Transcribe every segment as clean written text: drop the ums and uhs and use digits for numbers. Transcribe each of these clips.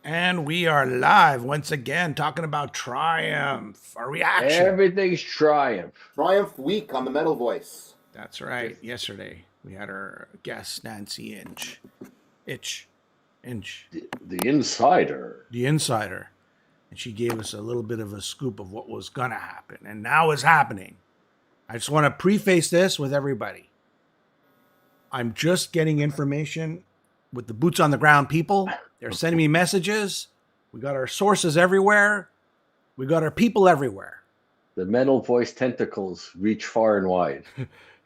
And we are live once again talking about Triumph, our reaction. Everything's Triumph. Triumph week on the Metal Voice. That's right. Yesterday we had our guest Nancy Inch. The Insider. The Insider. And she gave us a little bit of a scoop of what was going to happen. And now is happening. I just want to preface this with everybody. I'm just getting information with the boots on the ground people. They're sending me messages. We got our sources everywhere. We got our people everywhere. The Metal Voice tentacles reach far and wide.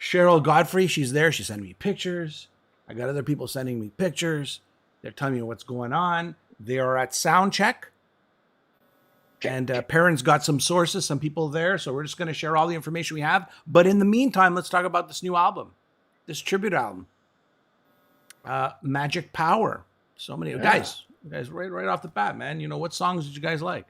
Cheryl Godfrey, she's there. She's sending me pictures. I got other people sending me pictures. They're telling me what's going on. They are at sound check. And Perrin's got some sources, some people there. So we're just going to share all the information we have. But in the meantime, let's talk about this new album, this tribute album, Magic Power. So many guys, right off the bat, man. You know, what songs did you guys like?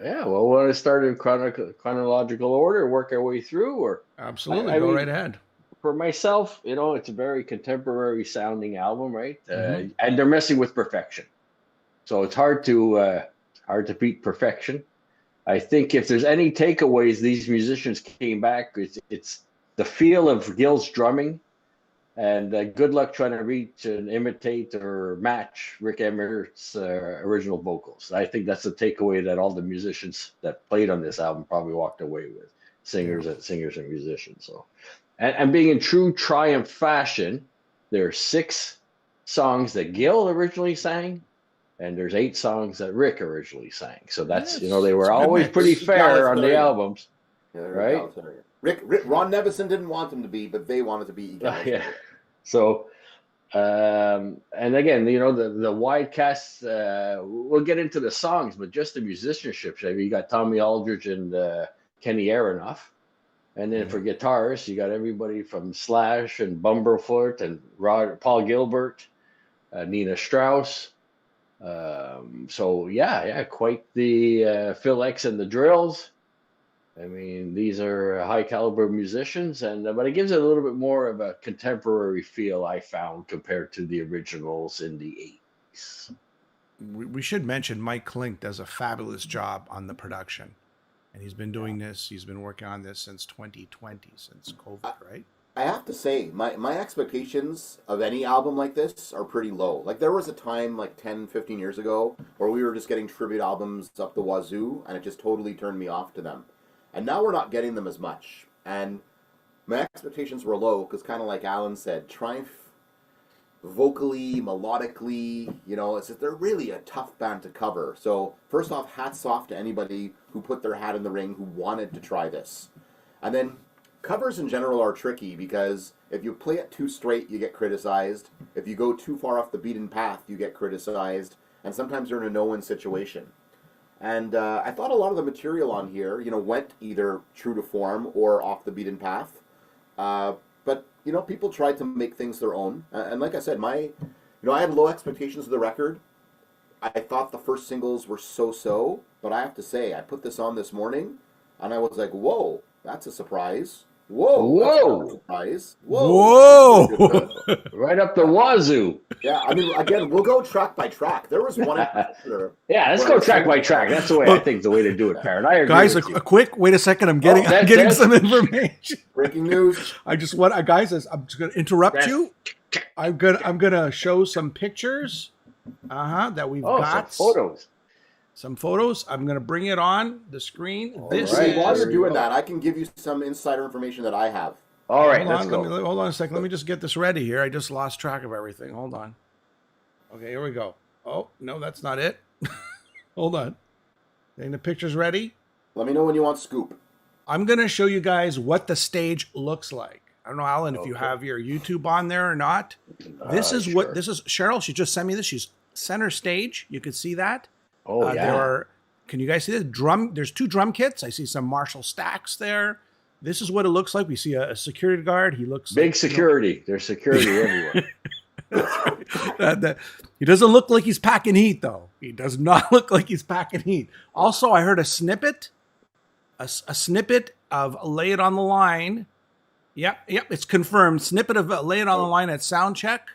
Yeah, well, when I started in chronological order, work our way through, or absolutely, I go right ahead. For myself, you know, it's a very contemporary sounding album, right? And they're messing with perfection, so it's hard to beat perfection. I think if there's any takeaways, these musicians came back. It's the feel of Gil's drumming. And good luck trying to reach and imitate or match Rick Emmert's original vocals. I think that's the takeaway that all the musicians that played on this album probably walked away with, singers and musicians. So, and being in true Triumph fashion, there are 6 songs that Gil originally sang, and there's 8 songs that Rick originally sang. So that's, you know, they were always pretty fair on the albums, right? Ron Nevison didn't want them to be, but they wanted to be. Yeah. So, and again, you know, the wide cast, we'll get into the songs, but just the musicianship. I mean, you got Tommy Aldridge and Kenny Aronoff. And then for guitarists, you got everybody from Slash and Bumblefoot and Paul Gilbert, Nina Strauss. So, yeah, quite the Phil X and the Drills. I mean, these are high caliber musicians, but it gives it a little bit more of a contemporary feel, I found, compared to the originals in the 80s. We should mention Mike Klink does a fabulous job on the production. And he's been doing this, he's been working on this since 2020, since COVID, right? I have to say, my expectations of any album like this are pretty low. Like, there was a time, like 10, 15 years ago, where we were just getting tribute albums up the wazoo, and it just totally turned me off to them. And now we're not getting them as much. And my expectations were low because, kind of like Alan said, Triumph, vocally, melodically, you know, they're really a tough band to cover. So first off, hats off to anybody who put their hat in the ring, who wanted to try this. And then covers in general are tricky because if you play it too straight, you get criticized. If you go too far off the beaten path, you get criticized. And sometimes you're in a no-win situation. And I thought a lot of the material on here, you know, went either true to form or off the beaten path. But, you know, people tried to make things their own. And like I said, I had low expectations of the record. I thought the first singles were so-so. But I have to say, I put this on this morning, and I was like, whoa, that's a surprise. Whoa! That's a surprise. Whoa! Right up the wazoo. Yeah, I mean, again, we'll go track by track. There was one. Yeah, let's go track by track. That's the way I think the way to do it, Perrin. I agree. Guys, a quick wait a second. I'm getting some information. Breaking news. I'm just going to interrupt you. I'm gonna show some pictures. That we've got. Some photos. I'm going to bring it on the screen. While you're doing that, I can give you some insider information that I have. All right, hold on a second. Let me just get this ready here. I just lost track of everything. Hold on. Okay, here we go. Oh, no, that's not it. Hold on. Getting the pictures ready. Let me know when you want scoop. I'm going to show you guys what the stage looks like. I don't know, Alan, if you have your YouTube on there or not. This is Cheryl. She just sent me this. She's center stage. You can see that. Oh, yeah. Can you guys see this? There's 2 drum kits. I see some Marshall stacks there. This is what it looks like. We see a security guard. He looks big security. You know, there's security everywhere. He doesn't look like he's packing heat, though. He does not look like he's packing heat. Also, I heard a snippet of Lay It on the Line. Yep, it's confirmed. Snippet of Lay It on the Line at sound check.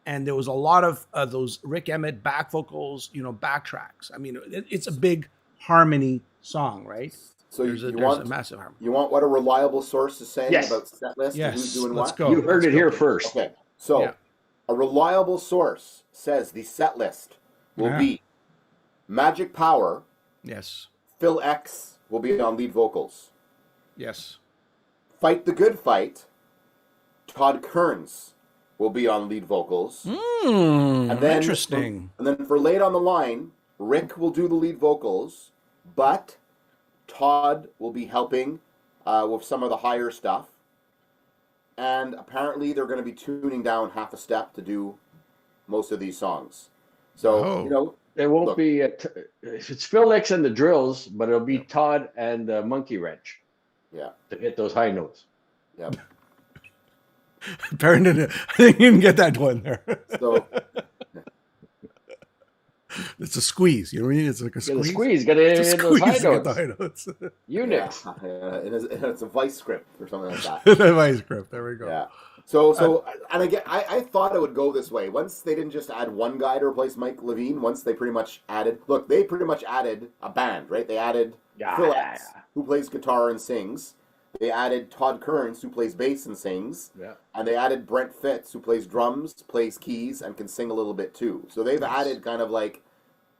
and there was a lot of those Rick Emmett back vocals, backtracks. I mean, it's a big harmony song, right? So There's a massive harmony. You want what a reliable source is saying Yes. about set list and who's doing let's what? go. You heard Let's it go. here first. Okay, so Yeah. a reliable source says the set list will Yeah. be Magic Power. Yes. Phil X will be on lead vocals. Yes. Fight the Good Fight. Todd Kearns will be on lead vocals. And then Interesting. And then for Late on the Line, Rick will do the lead vocals, but Todd will be helping with some of the higher stuff. And apparently they're going to be tuning down half a step to do most of these songs. So, It won't Look. be it's Phil X and the Drills, but it'll be Todd and Monkey Wrench. Yeah. To hit those high notes. Yep. Perrin didn't, I think you didn't get that one there. So It's a squeeze. You know what I mean? It's like a Get a squeeze. squeage, get it It's a in those high squeeze to get notes. the high notes. Unix. it's a vice script or something like that. The vice script. There we go. Yeah. So and again, I thought it would go this way. Once they didn't just add one guy to replace Mike Levine, once they pretty much added a band, right? They added Phil X, who plays guitar and sings. They added Todd Kearns, who plays bass and sings. Yeah. And they added Brent Fitz, who plays drums, plays keys, and can sing a little bit too. So they've added kind of like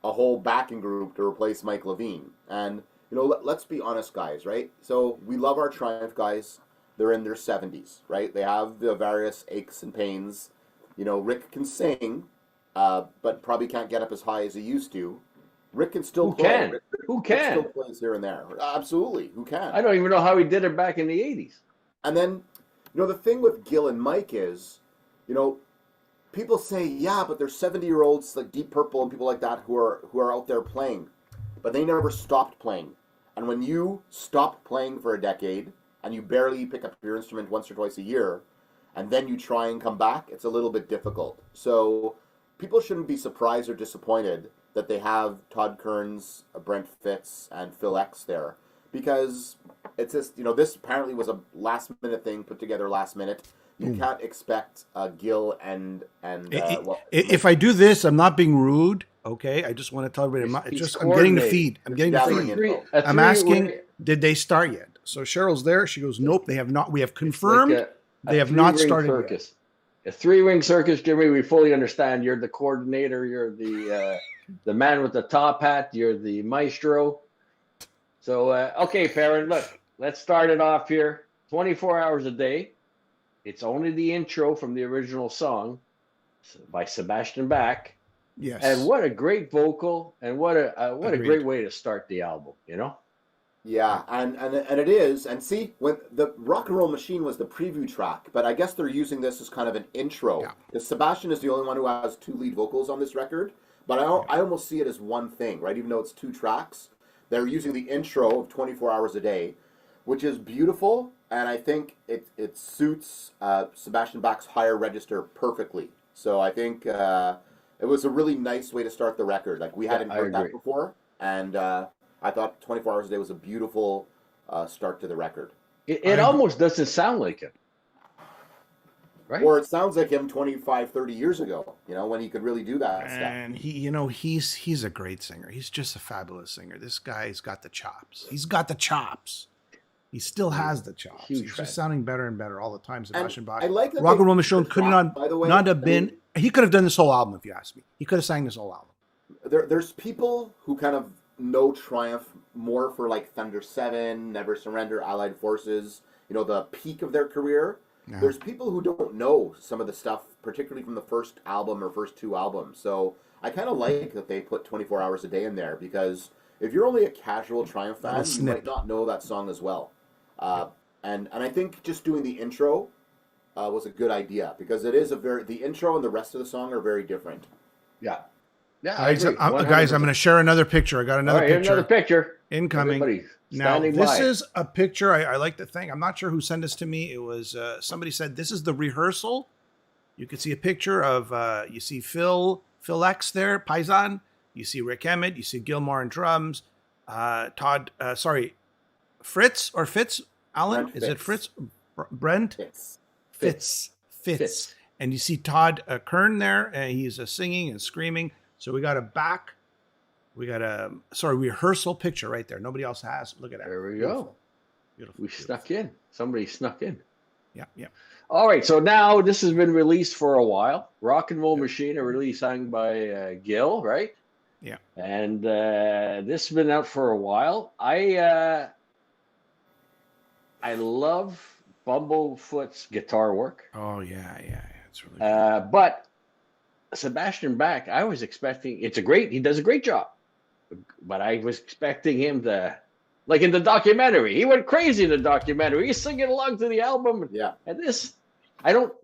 a whole backing group to replace Mike Levine. And, let's be honest, guys, right? So we love our Triumph guys. They're in their 70s, right? They have the various aches and pains. Rick can sing, but probably can't get up as high as he used to. Rick can still play. Can? Rick Who can? still plays here and there. Absolutely. Who can? I don't even know how he did it back in the 80s. And then, the thing with Gil and Mike is, people say, yeah, but they're 70-year-olds like Deep Purple and people like that who are out there playing. But they never stopped playing. And when you stop playing for a decade and you barely pick up your instrument once or twice a year, and then you try and come back, it's a little bit difficult. So people shouldn't be surprised or disappointed that they have Todd Kearns, Brent Fitz, and Phil X there. Because it's just, this apparently was a last-minute thing put together last minute. You can't expect Gil and if I do this, I'm not being rude. Okay, I just want to tell everybody. I'm getting the feed. I'm getting the feed. I'm asking, did they start yet? So Cheryl's there. She goes, nope, they have not. We have confirmed they have not started circus. Yet. A three-ring circus, Jimmy. We fully understand. You're the coordinator. You're the man with the top hat. You're the maestro. So okay, Perrin. Look, let's start it off here. 24 hours a day. It's only the intro from the original song by Sebastian Bach. Yes. And what a great vocal, and what a Agreed. great way to start the album, Yeah, and it is. And see, when the Rock and Roll Machine was the preview track, but I guess they're using this as kind of an intro. Yeah. Because Sebastian is the only one who has two lead vocals on this record. But I almost see it as one thing, right? Even though it's two tracks, they're using the intro of 24 Hours a Day, which is beautiful. And I think it suits Sebastian Bach's higher register perfectly. So I think it was a really nice way to start the record. Like, we hadn't heard that before. And I thought 24 Hours a Day was a beautiful start to the record. It almost doesn't sound like him. Right? Or it sounds like him 25, 30 years ago, when he could really do that stuff. And he's a great singer. He's just a fabulous singer. This guy's got the chops. He's got the chops. He still has the chops. He's just sounding better and better all the time. Sebastian Bach. I like that Rock and Roll Machine could not have been. He could have done this whole album if you ask me. He could have sang this whole album. There's people who kind of know Triumph more for like Thunder 7, Never Surrender, Allied Forces, the peak of their career. Yeah. There's people who don't know some of the stuff, particularly from the first album or first two albums. So I kind of like that they put 24 Hours a Day in there, because if you're only a casual Triumph fan, you might not know that song as well. And I think just doing the intro was a good idea, because it is the intro and the rest of the song are very different. Yeah. Yeah, guys, I'm going to share another picture. I got another picture. Another picture. Incoming. Now, this is a picture. I like to think. I'm not sure who sent this to me. It was somebody said this is the rehearsal. You can see a picture of, you see Phil X there, Paisan. You see Rick Emmett. You see Gilmore on drums. Fritz or Fitz? Alan? Is it Fritz? Brent? Fitz. And you see Todd Kern there, and he's singing and screaming. So we got a rehearsal picture right there. Nobody else has. Look at that. There we Beautiful. go. Beautiful. We snuck in. Somebody snuck in. Yeah, yeah. All right, so now this has been released for a while. Rock and Roll Machine, a release sung by Gil, right? Yeah. And this has been out for a while. I love Bumblefoot's guitar work. Oh yeah, it's really good. But Sebastian Bach, I was expecting he does a great job. But I was expecting him to, like in the documentary, he went crazy in the documentary. He's singing along to the album. Yeah. And this,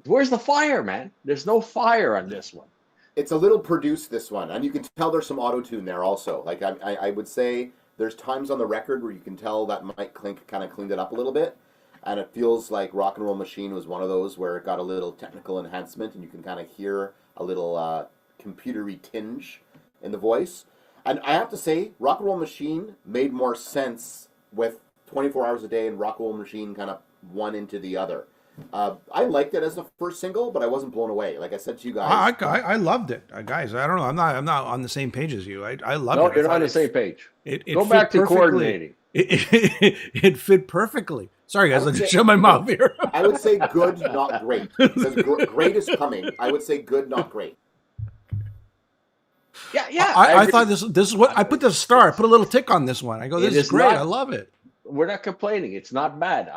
where's the fire, man? There's no fire on this one. It's a little produced, this one, and you can tell there's some auto-tune there also. Like I would say there's times on the record where you can tell that Mike Klink kind of cleaned it up a little bit, and it feels like Rock and Roll Machine was one of those where it got a little technical enhancement, and you can kind of hear a little computery tinge in the voice. And I have to say, Rock and Roll Machine made more sense with 24 Hours a Day and Rock and Roll Machine kind of one into the other. I liked it as the first single, but I wasn't blown away. Like I said to you guys, I loved it, guys. I don't know. I'm not on the same page as you. I loved it. No, you're not on the same page. It Go back to coordinating. It fit perfectly. Sorry, guys. Let's shut my mouth here. I would say good, not great. Because great is coming. I would say good, not great. Yeah. I thought this is what I put the star. I put a little tick on this one. I go, this is great. I love it. We're not complaining. It's not bad.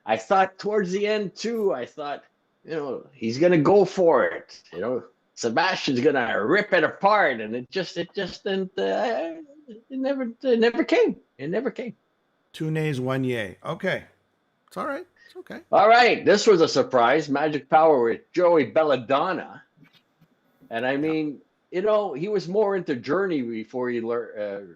I thought towards the end too, he's gonna go for it. Sebastian's gonna rip it apart, and it just didn't. It never came. It never came. 2 nays, 1 yay. Okay, it's all right. It's okay. All right, this was a surprise. Magic Power with Joey Belladonna, and I mean, he was more into Journey before he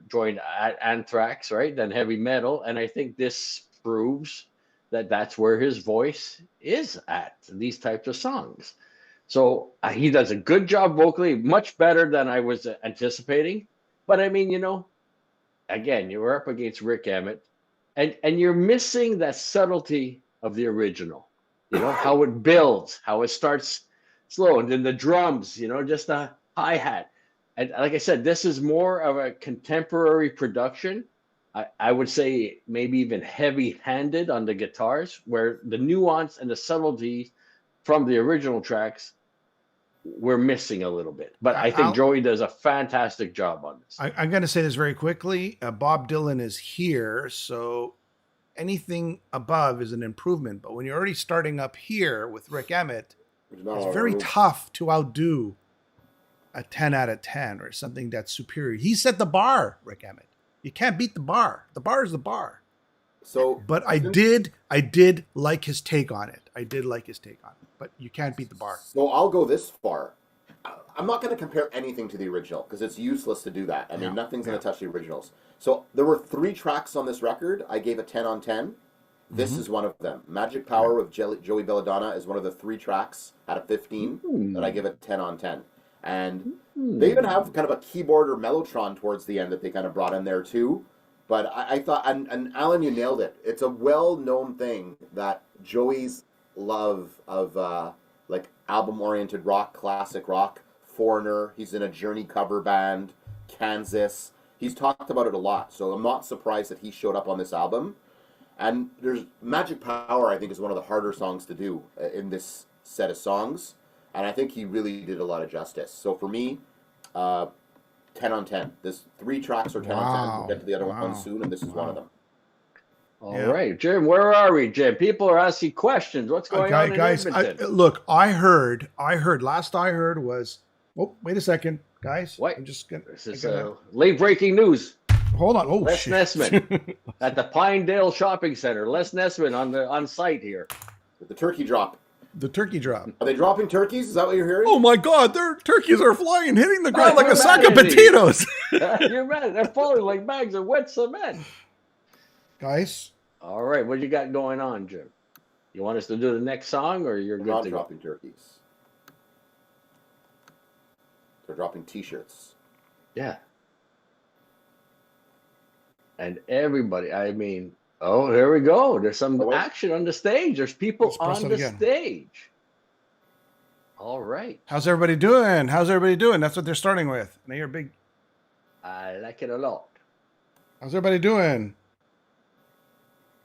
joined Anthrax, right? Than heavy metal, and I think this proves that's where his voice is at these types of songs. So he does a good job vocally, much better than I was anticipating. But I mean, again, you were up against Rick Emmett, and you're missing that subtlety of the original. How it builds, how it starts slow, and then the drums, just a hi-hat. And like I said, this is more of a contemporary production. I would say maybe even heavy-handed on the guitars, where the nuance and the subtlety from the original tracks we're missing a little bit. But I think Joey does a fantastic job on this. I'm going to say this very quickly. Bob Dylan is here, so anything above is an improvement. But when you're already starting up here with Rick Emmett, it's very tough to outdo a 10 out of 10 or something that's superior. He set the bar, Rick Emmett. You can't beat the bar. The bar is the bar. So, but I did like his take on it. But you can't beat the bar. So I'll go this far. I'm not going to compare anything to the original because it's useless to do that. I mean, nothing's going to touch the originals. So there were 3 tracks on this record. I gave a 10 on 10. This is one of them. Magic Power of Joey Belladonna is one of the 3 tracks out of 15 that I give a 10 on 10. And they even have kind of a keyboard or mellotron towards the end that they kind of brought in there too. But I thought, and Alan, you nailed it. It's a well-known thing that Joey's love of like album-oriented rock, classic rock, Foreigner, he's in a Journey cover band, Kansas. He's talked about it a lot, so I'm not surprised that he showed up on this album. And there's Magic Power, I think, is one of the harder songs to do in this set of songs. And I think he really did a lot of justice. So for me, 10 on 10. This 3 tracks are 10 on 10. We'll get to the other one soon, and this is one of them. All right, Jim, where are we, Jim? People are asking questions. What's going on in Edmonton? Look, I heard, last I heard was, oh, wait a second, guys. What? I'm just going to. This is late breaking news. Hold on. Oh, Les shit. Nessman at the Pinedale Shopping Center. Les Nessman on site here. With the turkey drop. The turkey drop. Are they dropping turkeys? Is that what you're hearing? Oh my God, their turkeys are flying, hitting the ground like a sack of potatoes. You're mad. They're falling like bags of wet cement. Guys. All right, what you got going on, Jim? You want us to do the next song, or you're good to go? Dropping turkeys. They're dropping T-shirts. Yeah. And everybody, I mean, oh, here we go. There's some action on the stage. There's people on the stage. All right. How's everybody doing? How's everybody doing? That's what they're starting with. And you're big. I like it a lot. How's everybody doing?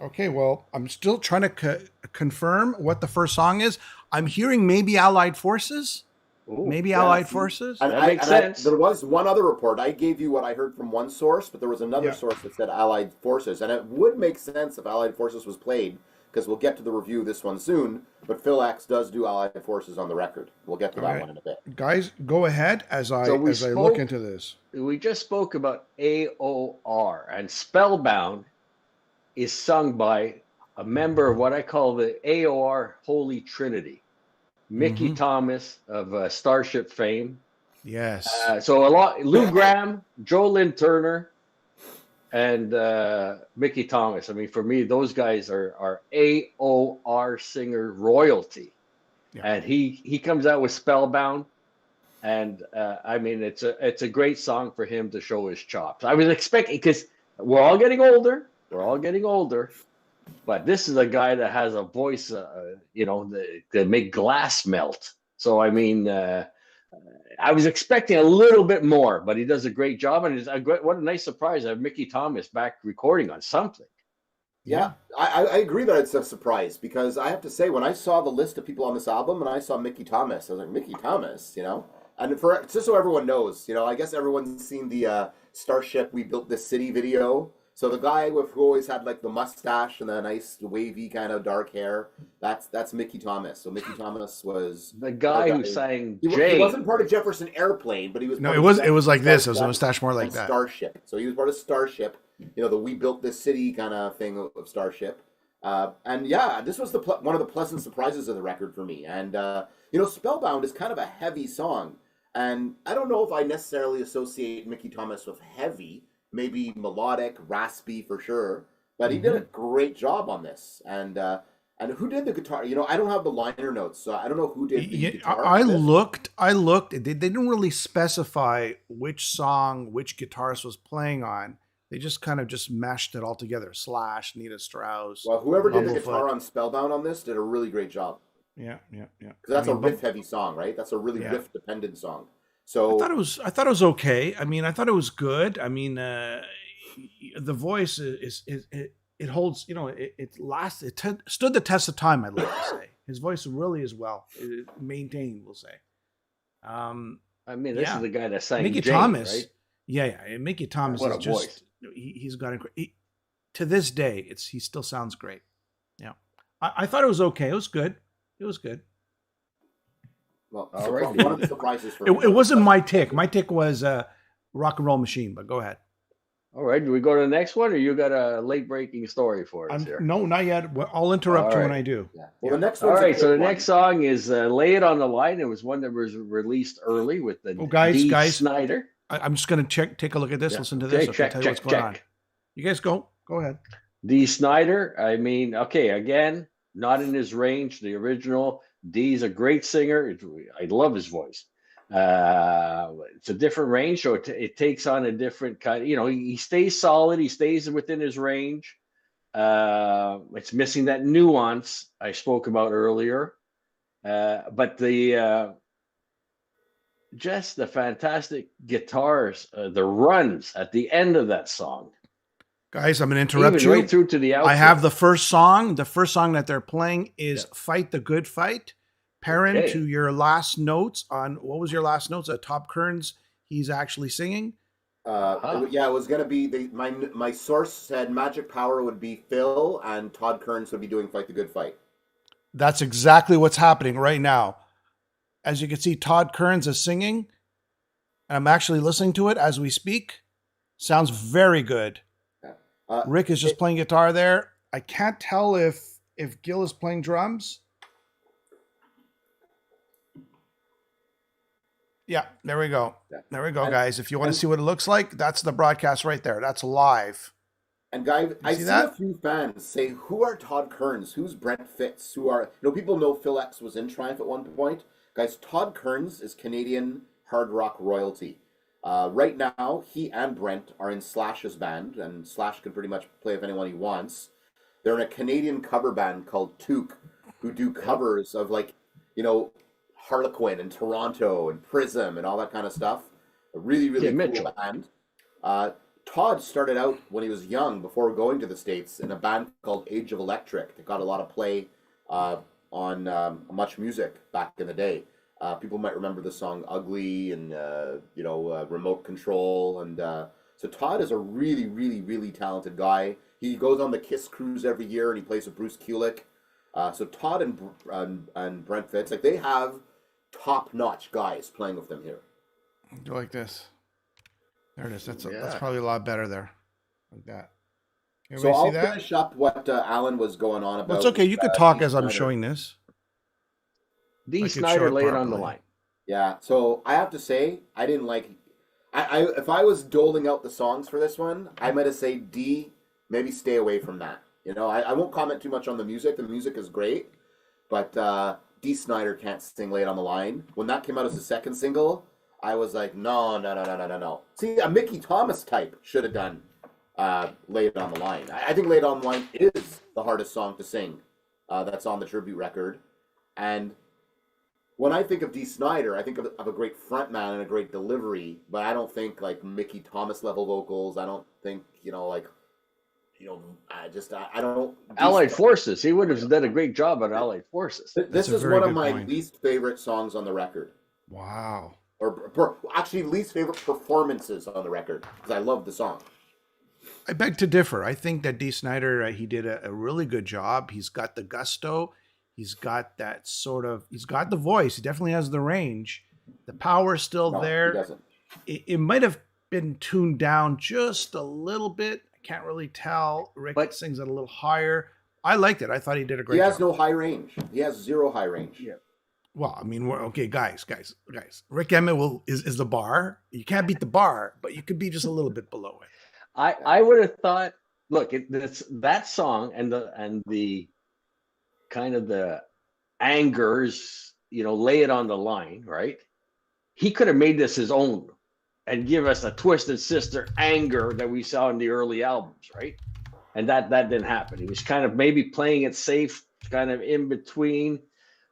Okay, well, I'm still trying to confirm what the first song is. I'm hearing maybe Allied Forces. Ooh, Maybe yeah, Allied see, Forces. And That makes sense. there was one other report. I gave you what I heard from one source, but there was another Yeah. source that said Allied Forces. And it would make sense if Allied Forces was played, because we'll get to the review of this one soon. But Phil X does do Allied Forces on the record. We'll get to that Alright. one in a bit. Guys, go ahead as I So we look spoke- into this. We just spoke about AOR, and Spellbound is sung by a member of what I call the AOR Holy Trinity. Mickey Thomas of Starship fame. Yes. So a lot, Lou Gramm, Joe Lynn Turner, and Mickey Thomas. I mean, for me, those guys are AOR singer royalty. Yeah. And he comes out with Spellbound, and I mean, it's a great song for him to show his chops. I was expecting, because we're all getting older. But this is a guy that has a voice, that make glass melt. So I mean, I was expecting a little bit more, but he does a great job, and what a nice surprise to have Mickey Thomas back recording on something. Yeah, I agree that it's a surprise, because I have to say, when I saw the list of people on this album and I saw Mickey Thomas, I was like, Mickey Thomas, And just so everyone knows, I guess everyone's seen the Starship We Built This City video. So the guy who always had like the mustache and the nice wavy kind of dark hair, that's Mickey Thomas. So Mickey Thomas was The guy who sang he Jane. wasn't part of Jefferson Airplane, but he was. No, part it of was Jefferson like this. It was a Starship mustache more like and that. Starship. So he was part of Starship. The We Built This City kind of thing of Starship. And yeah, this was one of the pleasant surprises of the record for me. And Spellbound is kind of a heavy song, and I don't know if I necessarily associate Mickey Thomas with heavy. Maybe melodic, raspy for sure, but he did a great job on this. And who did the guitar? I don't have the liner notes, so I don't know who did the guitar. I looked. They didn't really specify which song, which guitarist was playing on. They just kind of mashed it all together. Slash, Nita Strauss. Well, whoever did the Bumblefoot. guitar on Spellbound on this did a really great job. Yeah. Because that's a riff-heavy song, right? That's a really riff-dependent song. So I thought it was okay. I mean, I thought it was good. I mean, the voice it holds. It stood the test of time. I'd like to say his voice really is well maintained. We'll say. I mean, this is the guy that sang Mickey Jane, Thomas. right? Yeah. Mickey Thomas What is a just voice. he's got to this day. He still sounds great. Yeah, I thought it was okay. It was good. well, All right. one of the surprises for me. It wasn't my tick. My tick was Rock and Roll Machine. But go ahead. All right, do we go to the next one, or you got a late breaking story for us here? No, not yet. I'll interrupt you when I do. Yeah. Well, the next All one's a right, good so the one. next song is "Lay It on the Line." It was one that was released early with the guys, Snyder. I'm just going to take a look at this. Yeah. Listen to Okay, this. I'll check, tell you what's check, going on. check. You guys go ahead. D. Snyder. I mean, okay, again, not in his range. The original. D's a great singer. I love his voice. It's a different range, so it takes on a different kind. He stays solid. He stays within his range. It's missing that nuance I spoke about earlier. But just the fantastic guitars, the runs at the end of that song. Guys, I'm going to interrupt you. Right through to the outro. I have the first song. The first song that they're playing is Fight the Good Fight. Parent to your last notes on, what was your last notes? Top Kearns, he's actually singing. Yeah, it was going to be, my source said Magic Power would be Phil and Todd Kearns would be doing Fight the Good Fight. That's exactly what's happening right now. As you can see, Todd Kearns is singing. I'm actually listening to it as we speak. Sounds very good. Rick is just playing guitar there. I can't tell if Gil is playing drums. Yeah, there we go. There we go, guys. If you want to see what it looks like, that's the broadcast right there. That's live. And guys, I've seen a few fans say, who are Todd Kearns? Who's Brent Fitz? People know Phil X was in Triumph at one point. Guys, Todd Kearns is Canadian hard rock royalty. Right now, he and Brent are in Slash's band, and Slash can pretty much play with anyone he wants. They're in a Canadian cover band called Took, who do covers of Harlequin and Toronto and Prism and all that kind of stuff. A really, really cool Mitchell. band. Todd started out when he was young, before going to the States, in a band called Age of Electric that got a lot of play on Much Music back in the day. People might remember the song Ugly and, Remote Control. And so Todd is a really, really, really talented guy. He goes on the Kiss cruise every year and he plays with Bruce Kulick. So Todd and Brent Fitz, like, they have top-notch guys playing with them here. Do like this. There it is. That's Yeah. probably a lot better there. Like that. So Everybody I'll see that? finish up what Alan was going on about. That's okay. You could with, talk Dee as I'm Snider. showing this. D. I could show Snider it laid on the properly. line. Yeah, so I have to say, I didn't like... if I was doling out the songs for this one, I might have said D, maybe stay away from that. I won't comment too much on the music. The music is great, but D. Snider can't sing Lay It on the Line. When that came out as a second single, I was like, no. See, a Mickey Thomas type should have done Lay It on the Line. I think Lay It on the Line is the hardest song to sing that's on the tribute record. And when I think of Dee Snider, I think of a great frontman and a great delivery, but I don't think like Mickey Thomas level vocals. I don't think, I don't. Allied Forces. He would have done a great job at Allied Forces. This That's a is very one of good my point. least favorite songs on the record. Wow. Actually, least favorite performances on the record, because I love the song. I beg to differ. I think that Dee Snider, he did a really good job. He's got the gusto. He's got that he's got the voice. He definitely has the range. The power's still No, there. he doesn't. It might have been tuned down just a little bit. I can't really tell. Rick sings it a little higher. I liked it. I thought he did a great He job. has no high range. He has zero high range. Yeah. Well, I mean, okay, guys. Rick Emmett is the bar. You can't beat the bar, but you could be just a little bit below it. I would have thought, look, that song and the kind of the angers, lay it on the line, right? He could have made this his own and give us a Twisted Sister anger that we saw in the early albums, right? And that didn't happen. He was kind of maybe playing it safe, kind of in between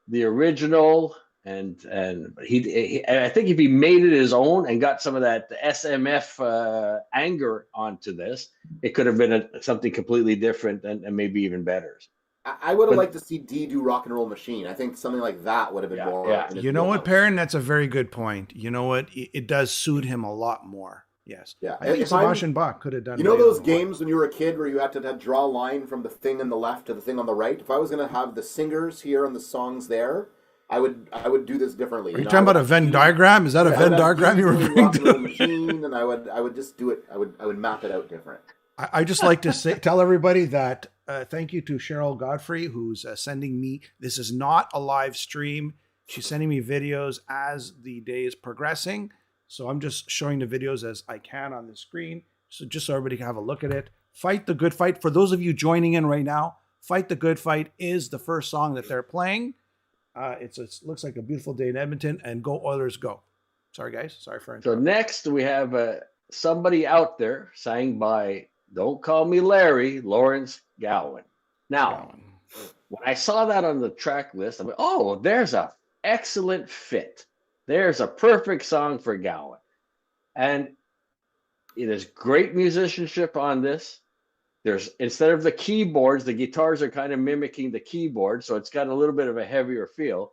the original and I think if he made it his own and got some of that SMF anger onto this, it could have been something completely different and maybe even better. I would have liked to see Dee do Rock and Roll Machine. I think something like that would have been more. Yeah. in his You know what, wheelhouse. Perrin? That's a very good point. You know what? It does suit him a lot more. Yes. Yeah. I think If Sebastian Bach could have done. You know Lay It those on the Line. games when you were a kid where you had to draw a line from the thing on the left to the thing on the right? If I was going to have the singers here and the songs there, I would do this differently. Are you talking about a Venn diagram? Is that a Venn diagram you were referring to? Machine, and I would just do it. I would map it out different. I just like to tell everybody that thank you to Cheryl Godfrey, who's sending me. This is not a live stream. She's sending me videos as the day is progressing. So I'm just showing the videos as I can on the screen. So just so everybody can have a look at it. Fight the Good Fight. For those of you joining in right now, Fight the Good Fight is the first song that they're playing. It looks like a beautiful day in Edmonton, and go Oilers go. Sorry, guys. Sorry for So interrupting. next we have Somebody Out There, sang by Don't Call Me Larry, Lawrence Gowan. Now, when I saw that on the track list, I'm like, oh, there's a excellent fit. There's a perfect song for Gowan. And it is great musicianship on this. There's, instead of the keyboards, the guitars are kind of mimicking the keyboard, so it's got a little bit of a heavier feel.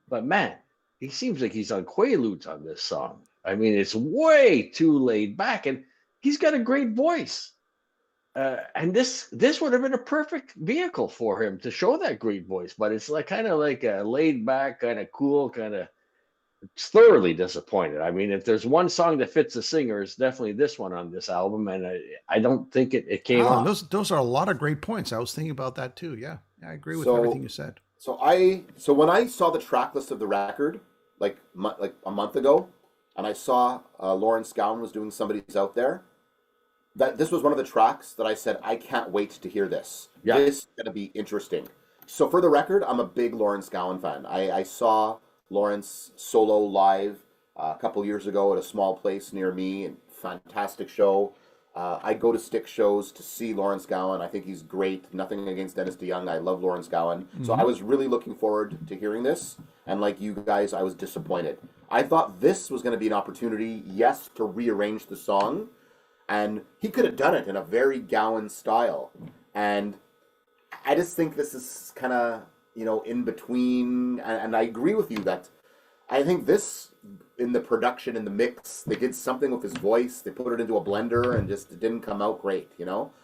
But man, he seems like he's on Quaaludes on this song. I mean, it's way too laid back, and he's got a great voice. And this would have been a perfect vehicle for him to show that great voice, but it's like kind of like a laid back, kind of cool, kind of thoroughly disappointed. I mean, if there's one song that fits the singer, it's definitely this one on this album, and I don't think it came off. Those are a lot of great points. I was thinking about that too. Yeah, I agree with So- everything you said. So when I saw the track list of the record like a month ago, and I saw Lawrence Gowan was doing Somebody's Out There, that this was one of the tracks that I said, I can't wait to hear this. Yeah. This is going to be interesting. So for the record, I'm a big Lawrence Gowan fan. I saw Lawrence solo live a couple years ago at a small place near me, and fantastic show. I go to Stick shows to see Lawrence Gowan. I think he's great. Nothing against Dennis DeYoung. I love Lawrence Gowan. Mm-hmm. So I was really looking forward to hearing this. And like you guys, I was disappointed. I thought this was going to be an opportunity, yes, to rearrange the song. And he could have done it in a very Gowan style. And I just think this is kind of, in between. And I agree with you that I think this, in the production, in the mix, they did something with his voice. They put it into a blender and just it didn't come out great,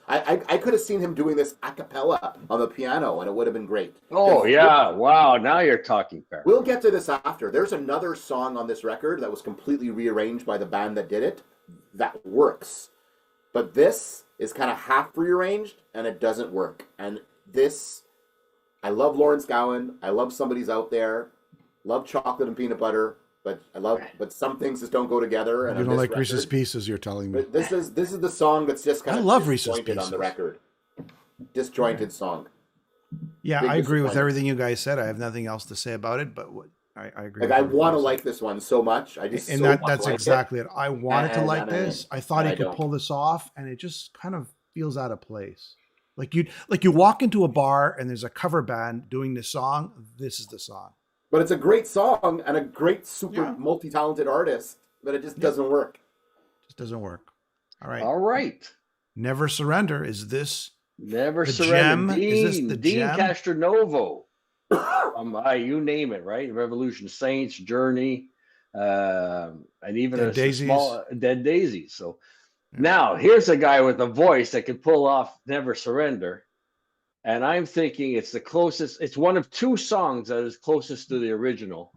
I could have seen him doing this a cappella on the piano and it would have been great. Oh, yeah. Wow. Now you're talking, Fair. We'll get to this after. There's another song on this record that was completely rearranged by the band that did it that works. But this is kind of half rearranged and it doesn't work. And this, I love Lawrence Gowan. I love Somebody's Out There. Love Chocolate and Peanut Butter. But some things just don't go together. And you don't like Reese's Pieces, you're telling me. But this is the song that's just kind of love Reese's disjointed Pieces on the record. Disjointed song. Yeah, I agree with everything you guys said. I have nothing else to say about it, but I agree. I want to like this one so much. That's exactly it. I wanted to like this. I thought he could pull this off, and it just kind of feels out of place. Like you walk into a bar and there's a cover band doing this song. This is the song. But it's a great song and a great, super multi-talented artist, but it just doesn't work. Just doesn't work. All right. All right. Never Surrender. Is this Never the Surrender? gem? Is this the Dean gem? Castronovo. You name it, right? Revolution Saints, Journey, and even Dead small Dead Daisies. So now here's a guy with a voice that can pull off Never Surrender. And I'm thinking it's the closest. It's one of two songs that is closest to the original,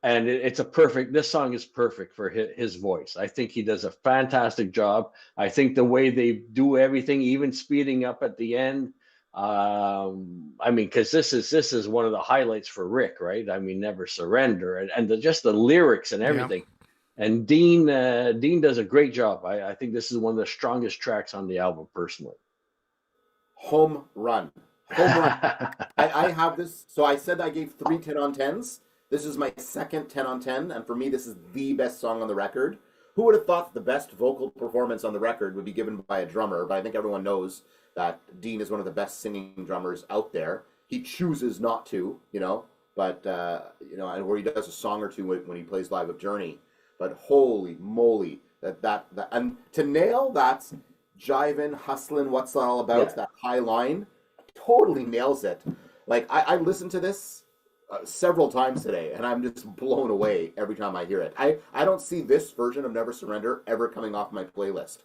and this song is perfect for his voice. I think he does a fantastic job. I think the way they do everything, even speeding up at the end. Because this is one of the highlights for Rick, right? Never Surrender, and just the lyrics and everything. Yeah. And Dean does a great job. I think this is one of the strongest tracks on the album, personally. Home run. I have this. So I said I gave 3 10 on 10s. This is my second 10 on 10. And for me, this is the best song on the record. Who would have thought the best vocal performance on the record would be given by a drummer? But I think everyone knows that Dean is one of the best singing drummers out there. He chooses not to, but, and where he does a song or two when he plays live with Journey. But holy moly, that and to nail that jiving, hustling, what's that all about? That high line totally nails it. Like I listened to this several times today, and I'm just blown away every time I hear it. I don't see this version of Never Surrender ever coming off my playlist.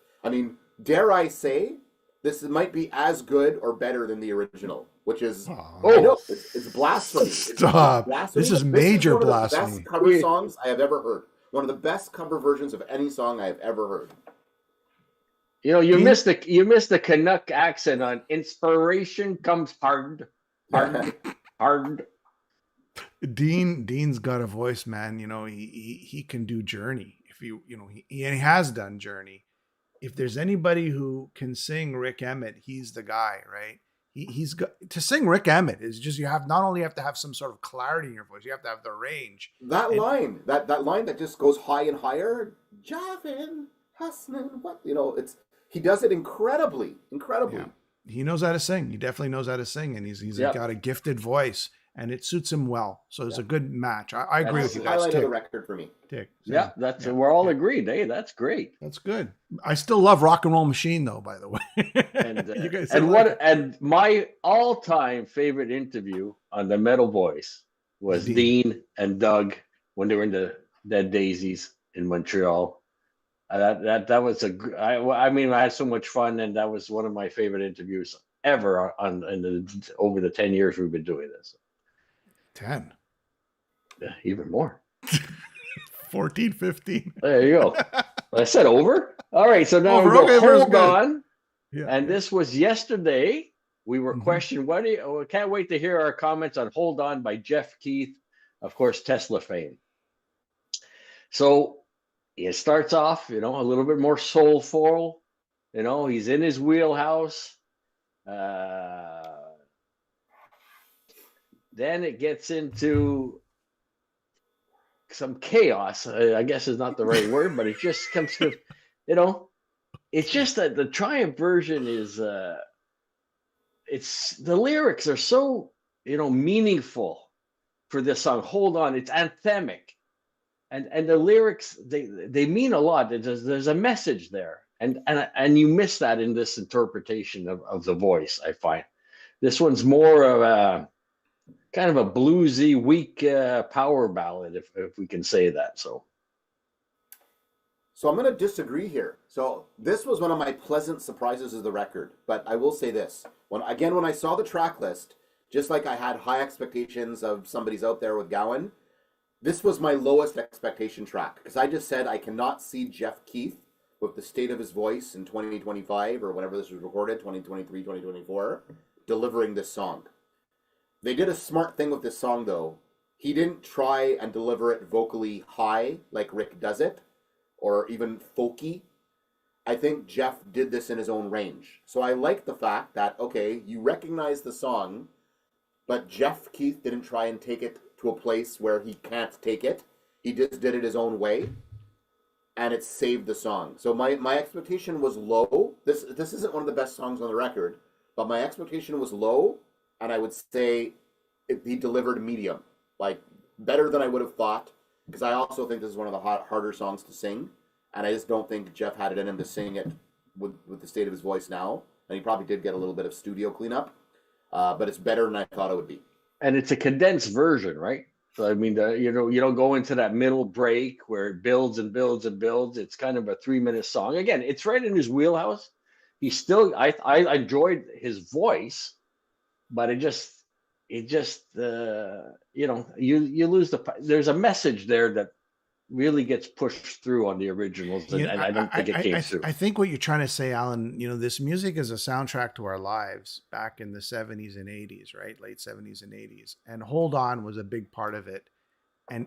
Dare I say, this might be as good or better than the original, which is it's blasphemy. Stop! Blasphemy. This is major blasphemy. One of the best cover songs I have ever heard. One of the best cover versions of any song I have ever heard. You missed the Canuck accent on Inspiration Comes Hard. Dean's got a voice, man. He can do Journey. If he has done Journey. If there's anybody who can sing Rick Emmett, he's the guy, right? He's got to sing Rick Emmett is just not only have to have some sort of clarity in your voice, you have to have the range. That line that just goes high and higher, Javin, hustling, he does it incredibly. Yeah. He knows how to sing. He definitely knows how to sing, and he's got a gifted voice, and it suits him well. So it's a good match. I agree with you guys. Highlight of the record for me. We're all agreed. Hey, that's great. That's good. I still love Rock and Roll Machine, though. By the way, you guys and my all-time favorite interview on the Metal Voice was Dean and Doug when they were in the Dead Daisies in Montreal. That was I had so much fun, and that was one of my favorite interviews ever over the 10 years we've been doing this. 10, even more. 14, 15. There you go. I said over. All right, so now we go Hold On, and this was yesterday. We were questioned. Can't wait to hear our comments on Hold On by Jeff Keith, of course, Tesla fame. So it starts off, a little bit more soulful. He's in his wheelhouse. Then it gets into some chaos. I guess is not the right word, but it just comes to, it's just that the Triumph version is it's the lyrics are so meaningful for this song. Hold on, it's anthemic, and the lyrics they mean a lot. There's a message there, and you miss that in this interpretation of the voice. I find this one's more of a kind of a bluesy, weak power ballad, if we can say that. So I'm going to disagree here. So this was one of my pleasant surprises of the record, but I will say this: when I saw the track list, just like I had high expectations of Somebody's Out There with Gowan, this was my lowest expectation track, because I just said I cannot see Jeff Keith with the state of his voice in 2025 or whenever this was recorded, 2023, 2024, delivering this song. They did a smart thing with this song, though. He didn't try and deliver it vocally high like Rick does it, or even folky. I think Jeff did this in his own range. So I like the fact that, okay, you recognize the song, but Jeff Keith didn't try and take it to a place where he can't take it. He just did it his own way, and it saved the song. So my expectation was low. This isn't one of the best songs on the record, but my expectation was low, and I would say he delivered medium, like better than I would have thought, because I also think this is one of the harder songs to sing, and I just don't think Jeff had it in him to sing it with the state of his voice now, and he probably did get a little bit of studio cleanup, but it's better than I thought it would be. And it's a condensed version, right? So I mean, you don't go into that middle break where it builds and builds and builds. It's kind of a 3-minute song. Again, it's right in his wheelhouse. He still, I enjoyed his voice, but you lose there's a message there that really gets pushed through on the originals, and I don't think it came through. I think what you're trying to say, Alan, this music is a soundtrack to our lives back in the 70s and 80s, right? Late 70s and 80s. And Hold On was a big part of it. And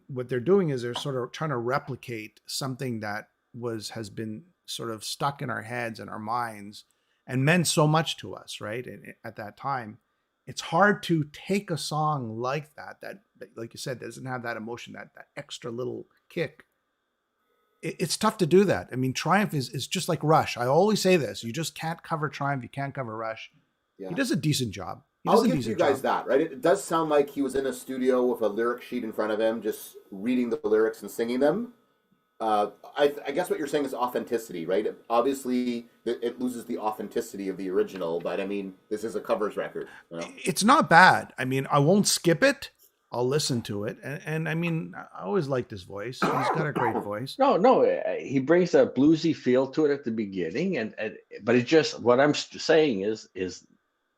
what they're doing is they're sort of trying to replicate something that has been sort of stuck in our heads and our minds and meant so much to us, right? And at that time. It's hard to take a song like that, like you said, doesn't have that emotion, that extra little kick. It's tough to do that. I mean, Triumph is just like Rush. I always say this. You just can't cover Triumph. You can't cover Rush. Yeah. He does a decent job. I'll give you guys that, right? It does sound like he was in a studio with a lyric sheet in front of him, just reading the lyrics and singing them. I guess what you're saying is authenticity, right? Obviously, it loses the authenticity of the original, but I mean, this is a covers record. It's not bad. I mean, I won't skip it. I'll listen to it. And I mean, I always liked his voice. He's got a great voice. No, he brings a bluesy feel to it at the beginning, but it just, what I'm saying is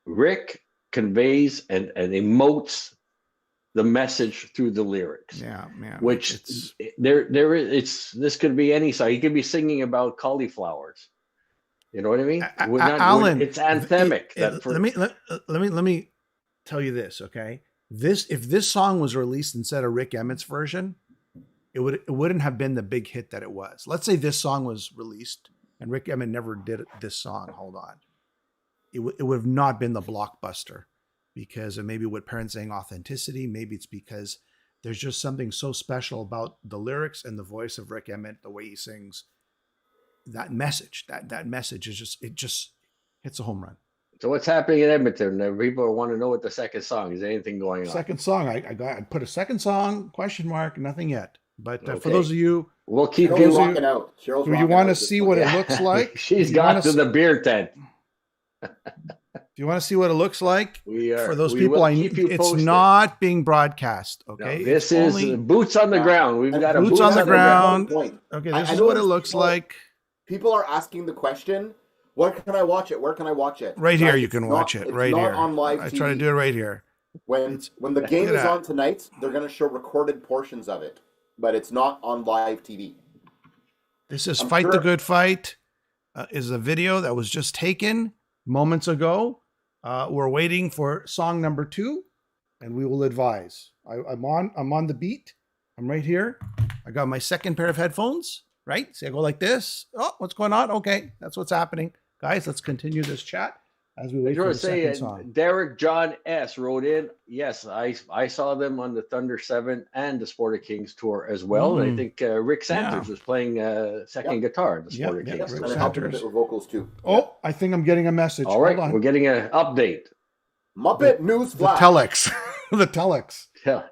Rick conveys and emotes the message through the lyrics. Yeah. Which this could be any song. He could be singing about cauliflowers. You know what I mean? Alan, it's anthemic. Let me tell you this, okay? If this song was released instead of Rick Emmett's version, it wouldn't have been the big hit that it was. Let's say this song was released and Rick Emmett never did this song. Hold on, it would have not been the blockbuster. Because of maybe what parents saying authenticity, maybe it's because there's just something so special about the lyrics and the voice of Rick Emmett, the way he sings. That message is just hits a home run. So what's happening in Edmonton? People want to know what the second song is. Anything going on? Second song, I put a second song ? Nothing yet. But okay. For those of you, we'll keep Cheryl's rocking out. Do you want to see what it looks like? She's got to the beer tent. Do you want to see what it looks like? For those we people, it's not being broadcast. Okay, no, this is boots on the ground. We've got boots on the ground. Okay, this is what it looks like. People are asking the question: where can I watch it? Where can I watch it? Right here, you can watch it. Right here. On live TV. I try to do it right here. When the game is on tonight, they're going to show recorded portions of it, but it's not on live TV. This is Fight the Good Fight. Is a video that was just taken moments ago. We're waiting for song number 2, and we will advise. I'm on the beat. I'm right here. I got my second pair of headphones, right? See, I go like this. Oh, what's going on? Okay, that's what's happening. Guys, let's continue this chat. as we I wait just for want the to say, second song. Derek John S. wrote in, yes, I saw them on the Thunder 7 and the Sport of Kings tour as well. And I think Rick Sanders was playing second guitar in the Sport of Kings Yep, tour. and it helped him a bit with vocals too. Oh, I think I'm getting a message. All right, Hold on. we're getting an update. Muppet News The Flash. telex. The telex. Yeah.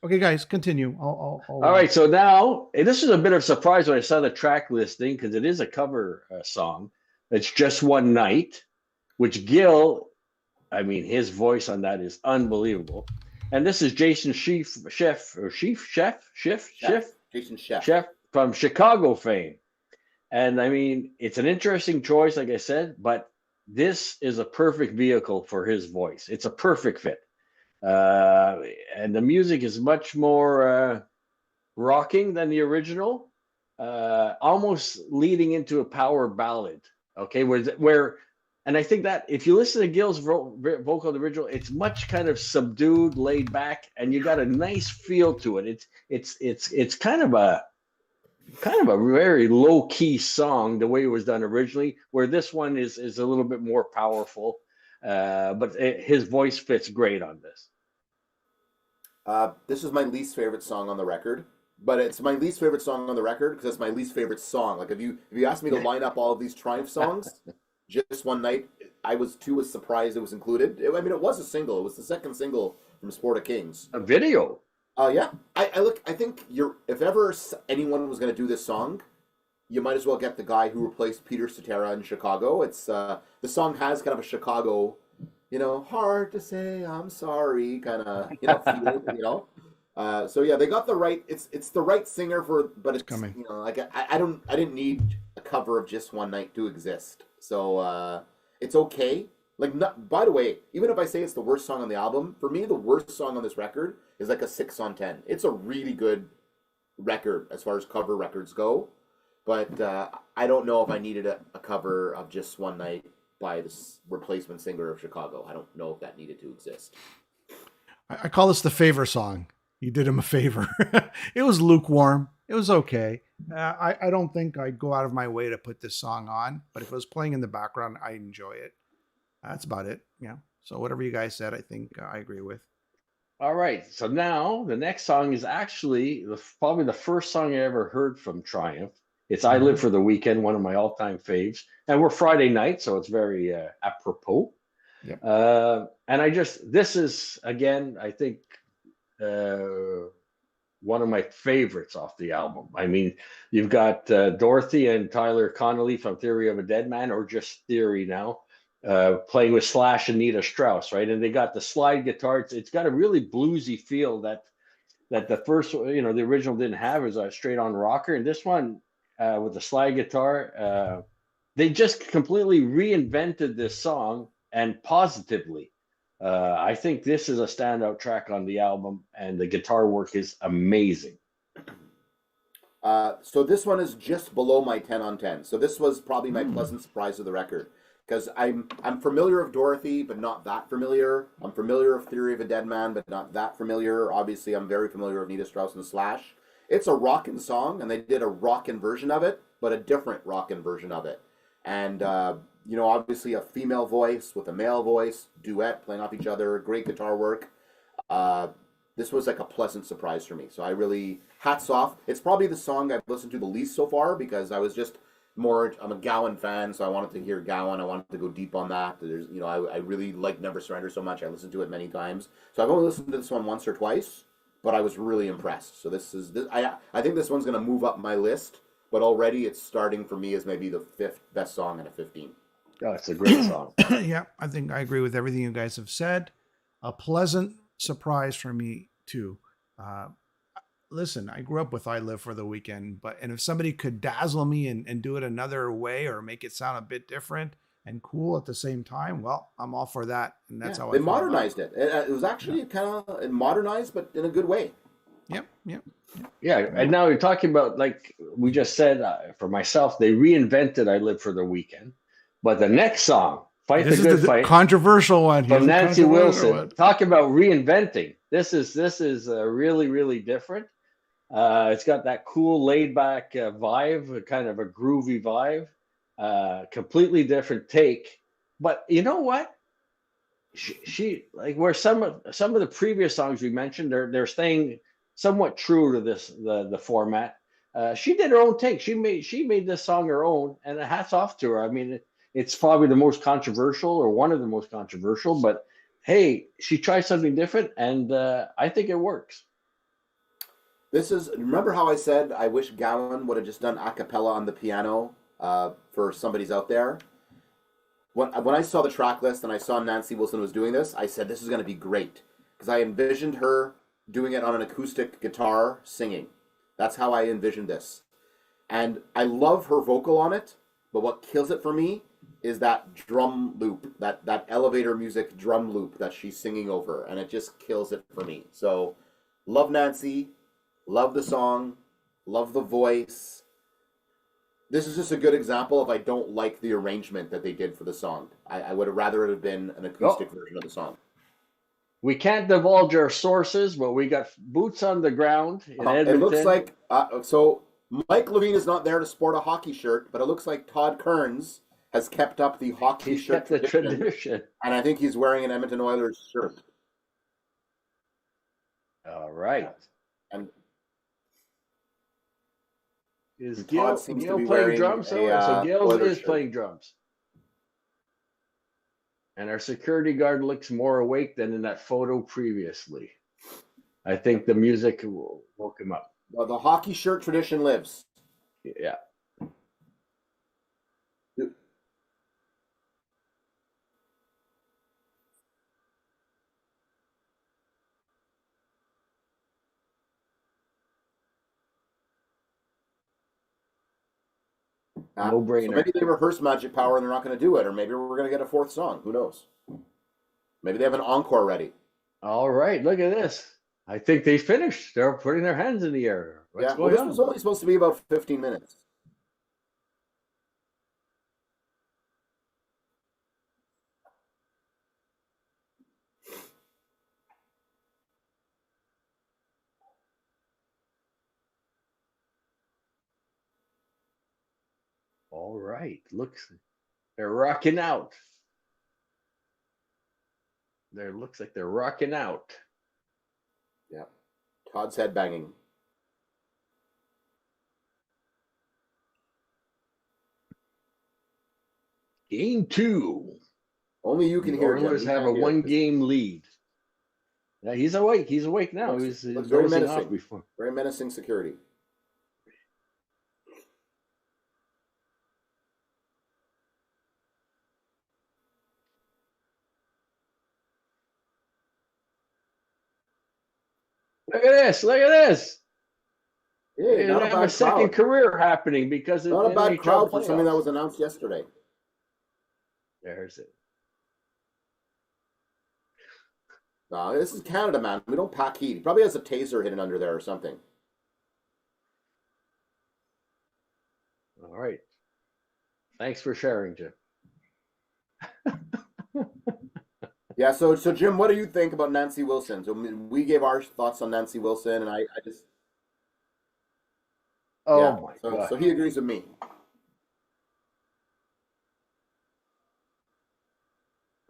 Okay, guys, continue. I'll All right, so now this is a bit of a surprise when I saw the track listing because it is a cover song. It's Just One Night, which Gil, I mean, his voice on that is unbelievable. And this is Jason Chef from Chicago fame. And I mean, it's an interesting choice, like I said, but this is a perfect vehicle for his voice. It's a perfect fit. And the music is much more rocking than the original, almost leading into a power ballad. Okay, where, and I think that if you listen to Gil's vocal in the original, it's much kind of subdued, laid back, and you got a nice feel to it. It's kind of a very low key song the way it was done originally, where this one is a little bit more powerful. But his voice fits great on this. This is my least favorite song on the record, but it's my least favorite song on the record because it's my least favorite song. Like if you asked me to line up all of these Triumph songs, Just One Night, I was too surprised it was included. I mean, it was a single. It was the second single from Sport of Kings. A video. Yeah. I think if ever anyone was going to do this song, you might as well get the guy who replaced Peter Cetera in Chicago. It's the song has kind of a Chicago, hard to say I'm sorry kind of, feel, so yeah, they got the right. It's the right singer but it's coming. Like I didn't need a cover of Just One Night to exist. So it's okay. Like, by the way, even if I say it's the worst song on the album, for me the worst song on this record is like a 6 on 10. It's a really good record as far as cover records go, but I don't know if I needed a cover of Just One Night by the replacement singer of Chicago. I don't know if that needed to exist. I call this the favor song. You did him a favor. It was lukewarm. It was okay. I don't think I'd go out of my way to put this song on, but if it was playing in the background, I enjoy it. That's about it. Yeah. So whatever you guys said, I think I agree with. All right. So now the next song is actually probably the first song I ever heard from Triumph. It's I Live for the Weekend, one of my all-time faves. And we're Friday night, so it's very apropos. Yep. And this is, again, I think one of my favorites off the album. I mean, you've got Dorothy and Tyler Connolly from Theory of a Dead Man, or just Theory now, playing with Slash and Nita Strauss, right? And they got the slide guitar. It's got a really bluesy feel that the first, the original didn't have. It was a straight-on rocker. And this one, with the slide guitar, they just completely reinvented this song, and positively. I think this is a standout track on the album, and the guitar work is amazing. So this one is just below my 10 on 10. So this was probably my pleasant surprise of the record, because I'm familiar of Dorothy, but not that familiar. I'm familiar of Theory of a Dead Man, but not that familiar. Obviously, I'm very familiar of Nita Strauss and Slash. It's a rockin' song, and they did a rockin' version of it, but a different rockin' version of it. And obviously a female voice with a male voice, duet, playing off each other, great guitar work. This was like a pleasant surprise for me. So I really, hats off. It's probably the song I've listened to the least so far, because I'm a Gowan fan, so I wanted to hear Gowan. I wanted to go deep on that. There's, I really like Never Surrender so much. I listened to it many times. So I've only listened to this one once or twice, but I was really impressed. So I think this one's going to move up my list. But already it's starting for me as maybe the 5th best song in a 15. Oh, it's a great song. Yeah, I think I agree with everything you guys have said. A pleasant surprise for me, too. Listen, I grew up with I Live for the Weekend, and if somebody could dazzle me and do it another way or make it sound a bit different and cool at the same time, well, I'm all for that. And that's how they modernized it. It was actually kind of modernized, but in a good way. Yep. Yeah, and now you're talking about, like we just said, for myself, they reinvented I Live for the Weekend. But the next song, Fight the Good Fight, controversial one from Nancy Wilson, talking about reinventing. This is really, really different. It's got that cool, laid-back vibe, kind of a groovy vibe. Completely different take. But you know what? She like where some of the previous songs we mentioned, they're staying somewhat true to the format. She did her own take. She made this song her own, and hats off to her. I mean, it's probably the most controversial or one of the most controversial, but hey, she tried something different, and I think it works. Remember how I said I wish Gowan would have just done a cappella on the piano for Somebody's Out There? When I saw the track list and I saw Nancy Wilson was doing this, I said this is going to be great because I envisioned her doing it on an acoustic guitar singing. That's how I envisioned this. And I love her vocal on it, but what kills it for me is that drum loop, that elevator music drum loop that she's singing over, and it just kills it for me. So, love Nancy, love the song, love the voice. This is just a good example of I don't like the arrangement that they did for the song. I would have rather it have been an acoustic version of the song. We can't divulge our sources, but we got boots on the ground in Edmonton. It looks like so Mike Levine is not there to sport a hockey shirt, but it looks like Todd Kearns has kept up the hockey shirt tradition, and I think he's wearing an Edmonton Oilers shirt. All right. And is Gil playing drums? So Gil is playing drums. And our security guard looks more awake than in that photo previously. I think the music woke him up. Well, the hockey shirt tradition lives. Yeah. No brainer. So maybe they rehearsed Magic Power and they're not going to do it, or maybe we're going to get a fourth song. Who knows? Maybe they have an encore ready. All right, look at this. I think they finished. They're putting their hands in the air. What's going this on? was only supposed to be about 15 minutes. All right, they're rocking out. Looks like they're rocking out. Yeah. Todd's headbanging. Game 2. Only you can hear. The Oilers have a one-game lead. Yeah, he's awake. He's awake now. He's very menacing. Off before. Very menacing security. Look at this! Look at this! Hey, they have a second career happening because of not a bad crowd for something that was announced yesterday. There's it. No, this is Canada, man. We don't pack heat. He probably has a taser hidden under there or something. All right. Thanks for sharing, Jim. Yeah, so Jim, what do you think about Nancy Wilson? So we gave our thoughts on Nancy Wilson, and I just... Oh, my God. So he agrees with me.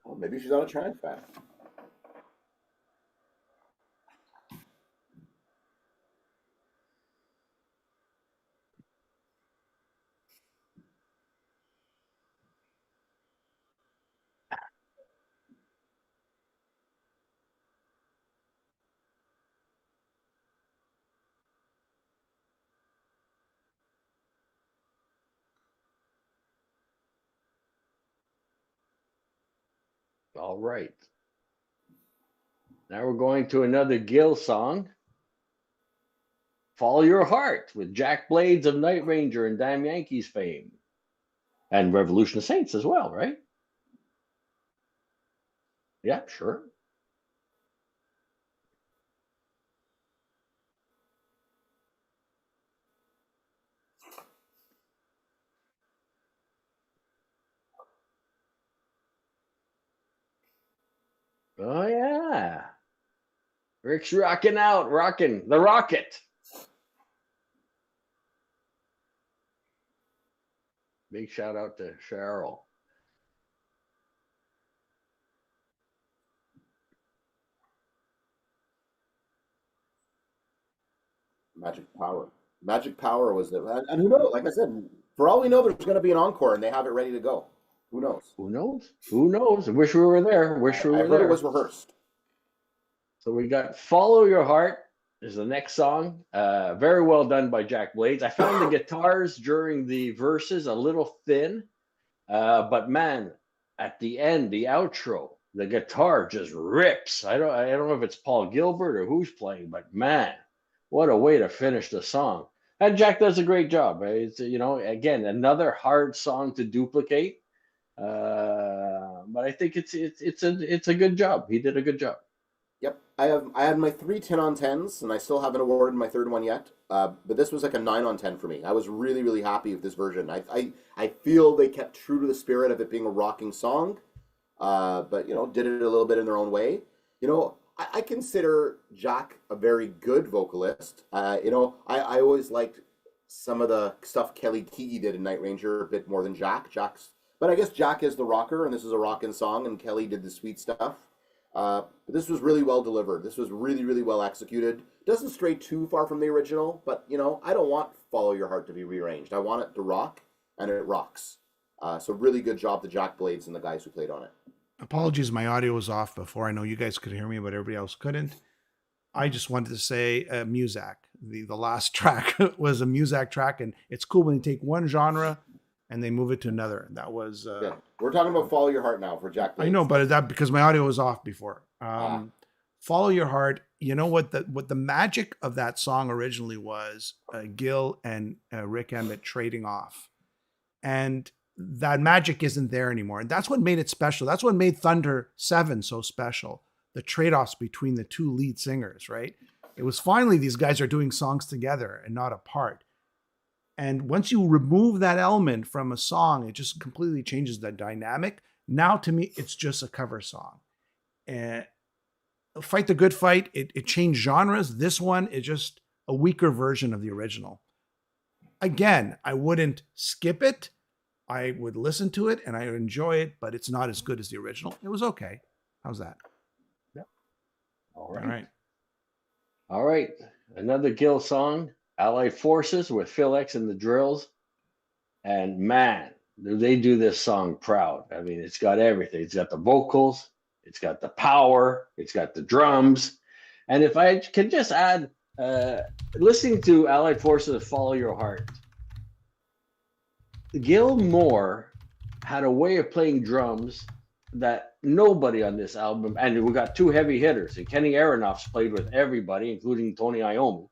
Oh, maybe she's on a trans fat. All right. Now we're going to another Gil song. Follow Your Heart with Jack Blades of Night Ranger and Damn Yankees fame. And Revolution of Saints as well, right? Yeah, sure. Oh, yeah. Rick's rocking the rocket. Big shout out to Cheryl. Magic Power was the, and who knows? Like I said, for all we know, there's going to be an encore, and they have it ready to go. Who knows? Who knows? Who knows? I wish we were there. Wish we I were heard there. it was rehearsed. So we got "Follow Your Heart" is the next song. Very well done by Jack Blades. I found the guitars during the verses a little thin, but man, at the end, the outro, the guitar just rips. I don't know if it's Paul Gilbert or who's playing, but man, what a way to finish the song. And Jack does a great job. Right? It's, again, another hard song to duplicate. But I think it's a good job. He did a good job. Yep, I had my 3 10 on 10s, and I still haven't awarded my third one yet. But this was like a 9 on 10 for me. I was really, really happy with this version. I feel they kept true to the spirit of it being a rocking song, but did it a little bit in their own way. I consider Jack a very good vocalist. I always liked some of the stuff Kelly Keagy did in Night Ranger a bit more than Jack. But I guess Jack is the rocker, and this is a rockin' song, and Kelly did the sweet stuff. But this was really well delivered. This was really, really well executed. Doesn't stray too far from the original, but I don't want "Follow Your Heart" to be rearranged. I want it to rock, and it rocks. So really good job to Jack Blades and the guys who played on it. Apologies, my audio was off before. I know you guys could hear me, but everybody else couldn't. I just wanted to say Muzak. The last track was a Muzak track, and it's cool when you take one genre and they move it to another. That was We're talking about "Follow Your Heart" now for Jack Blades. I know, but that because my audio was off before. "Follow Your Heart." You know what the magic of that song originally was? Gil and Rick Emmett trading off, and that magic isn't there anymore. And that's what made it special. That's what made Thunder 7 so special. The trade-offs between the two lead singers, right? It was finally these guys are doing songs together and not apart. And once you remove that element from a song, it just completely changes the dynamic. Now, to me, it's just a cover song. And Fight the Good Fight, it changed genres. This one is just a weaker version of the original. Again, I wouldn't skip it. I would listen to it and I would enjoy it, but it's not as good as the original. It was okay. How's that? Yep. All right. All right. Another Gil song, "Allied Forces" with Phil X and the Drills. And man, they do this song proud. I mean, it's got everything. It's got the vocals, it's got the power, it's got the drums. And if I can just add, listening to "Allied Forces" "Follow Your Heart," Gil Moore had a way of playing drums that nobody on this album, and we got 2 heavy hitters. And Kenny Aronoff's played with everybody, including Tony Iommi,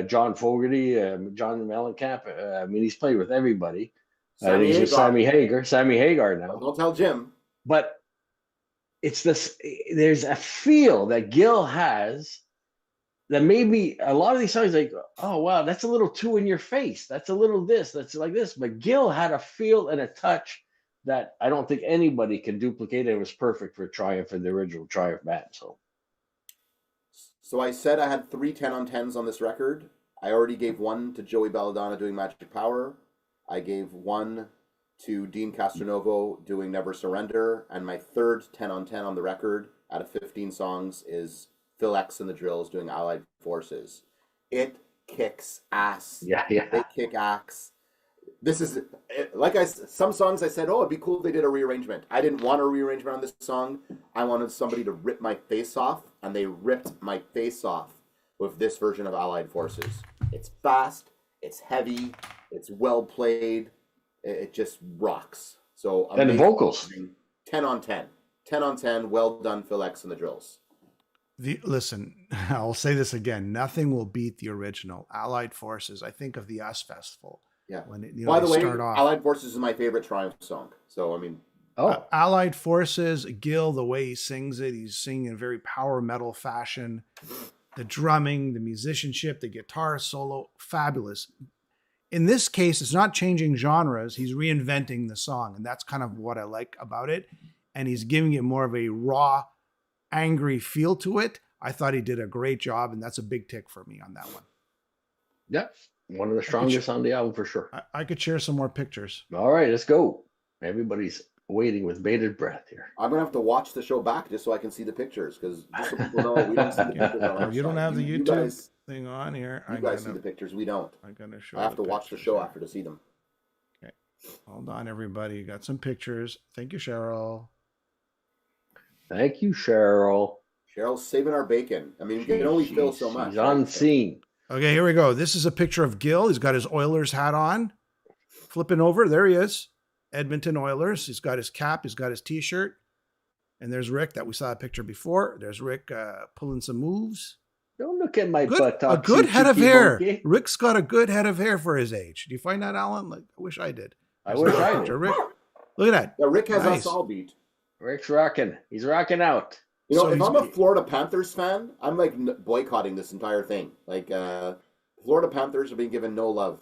John Fogerty, John Mellencamp. I mean, he's played with everybody. Sammy Hagar now. Don't tell Jim. But it's this. There's a feel that Gil has that maybe a lot of these songs like, oh wow, that's a little too in your face. That's a little this. That's like this. But Gil had a feel and a touch that I don't think anybody can duplicate. It was perfect for Triumph and the original Triumph band. So I said I had 3 10 on 10s on this record. I already gave 1 to Joey Belladonna doing "Magic Power." I gave 1 to Dean Castronovo doing "Never Surrender." And my third 10 on 10 on the record out of 15 songs is Phil X and the Drills doing "Allied Forces." It kicks ass. Yeah. They kick ass. This is, some songs I said, oh, it'd be cool if they did a rearrangement. I didn't want a rearrangement on this song. I wanted somebody to rip my face off, and they ripped my face off with this version of "Allied Forces." It's fast, it's heavy, it's well played, it just rocks. So and the vocals. 10 on 10. 10 on 10, well done, Phil X and the Drills. Listen, I'll say this again. Nothing will beat the original "Allied Forces." I think of the US Festival. Yeah. When By the way, off. "Allied Forces" is my favorite Triumph song. So, I mean. "Allied Forces," Gil, the way he sings it, he's singing in a very power metal fashion. The drumming, the musicianship, the guitar solo, fabulous. In this case, it's not changing genres. He's reinventing the song. And that's kind of what I like about it. And he's giving it more of a raw, angry feel to it. I thought he did a great job. And that's a big tick for me on that one. Yeah. One of the strongest on the album for sure. I could share some more pictures. All right, let's go. Everybody's waiting with bated breath here. I'm gonna have to watch the show back just so I can see the pictures, because just so people know, we don't see the pictures on our You don't side. have the You YouTube guys, thing on here. you guys see the pictures. We don't. I'm gonna show. I have to watch the show after to see them. Okay, hold on, everybody. Got some pictures. Thank you, Cheryl. Thank you, Cheryl. Cheryl's saving our bacon. I mean, we can only fill so much. She's on scene. Okay, here we go. This is a picture of Gil. He's got his Oilers hat on. Flipping over, there he is. Edmonton Oilers. He's got his cap. He's got his T-shirt. And there's Rick that we saw a picture before. There's Rick pulling some moves. Don't look at my butt. A good head of hair. Rick's got a good head of hair for his age. Do you find that, Alan? Like, I wish I did. I wish I did. Rick, look at that. Yeah, Rick has us all beat. Rick's rocking. He's rocking out. You know, if I'm a Florida Panthers fan, I'm like boycotting this entire thing. Like, Florida Panthers are being given no love.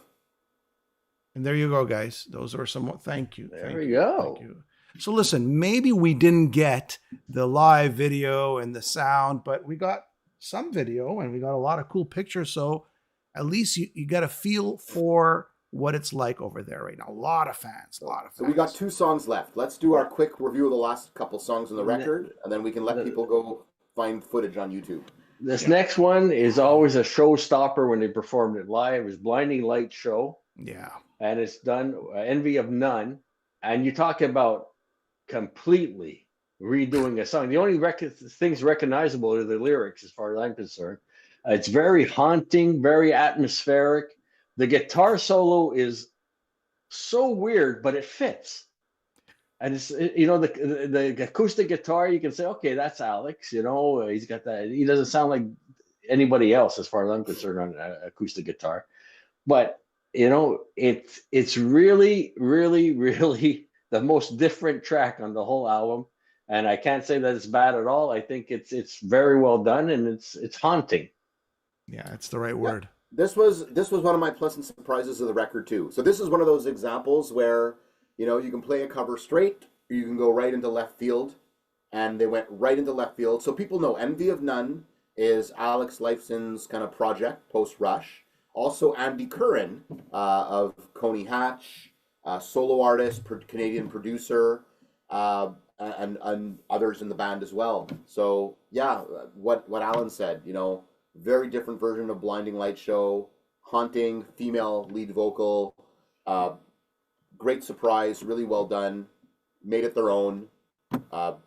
And there you go, guys. Those are some. Thank you. There we go. Thank you. So listen, maybe we didn't get the live video and the sound, but we got some video and we got a lot of cool pictures. So at least you got a feel for what it's like over there right now. A lot of fans. So we got 2 songs left. Let's do our quick review of the last couple songs on the record, and then we can let people go find footage on YouTube. This next one is always a showstopper when they performed it live. It was Blinding Light Show. Yeah. And it's done, Envy of None. And you talk about completely redoing a song. The only things recognizable are the lyrics, as far as I'm concerned. It's very haunting, very atmospheric. The guitar solo is so weird, but it fits. And it's, you know, the acoustic guitar, you can say, okay, that's Alex. You know, he's got that. He doesn't sound like anybody else, as far as I'm concerned, on acoustic guitar. But you know, it's really, really, really the most different track on the whole album, and I can't say that it's bad at all. I think it's very well done, and it's haunting. Yeah, it's the right word. This was one of my pleasant surprises of the record too. So this is one of those examples where, you know, you can play a cover straight, or you can go right into left field, and they went right into left field. So people know Envy of None is Alex Lifeson's kind of project post Rush. Also, Andy Curran of Coney Hatch, solo artist, Canadian producer, and others in the band as well. So, yeah, what Alan said, you know, very different version of Blinding Light Show, haunting, female lead vocal, great surprise, really well done, made it their own. You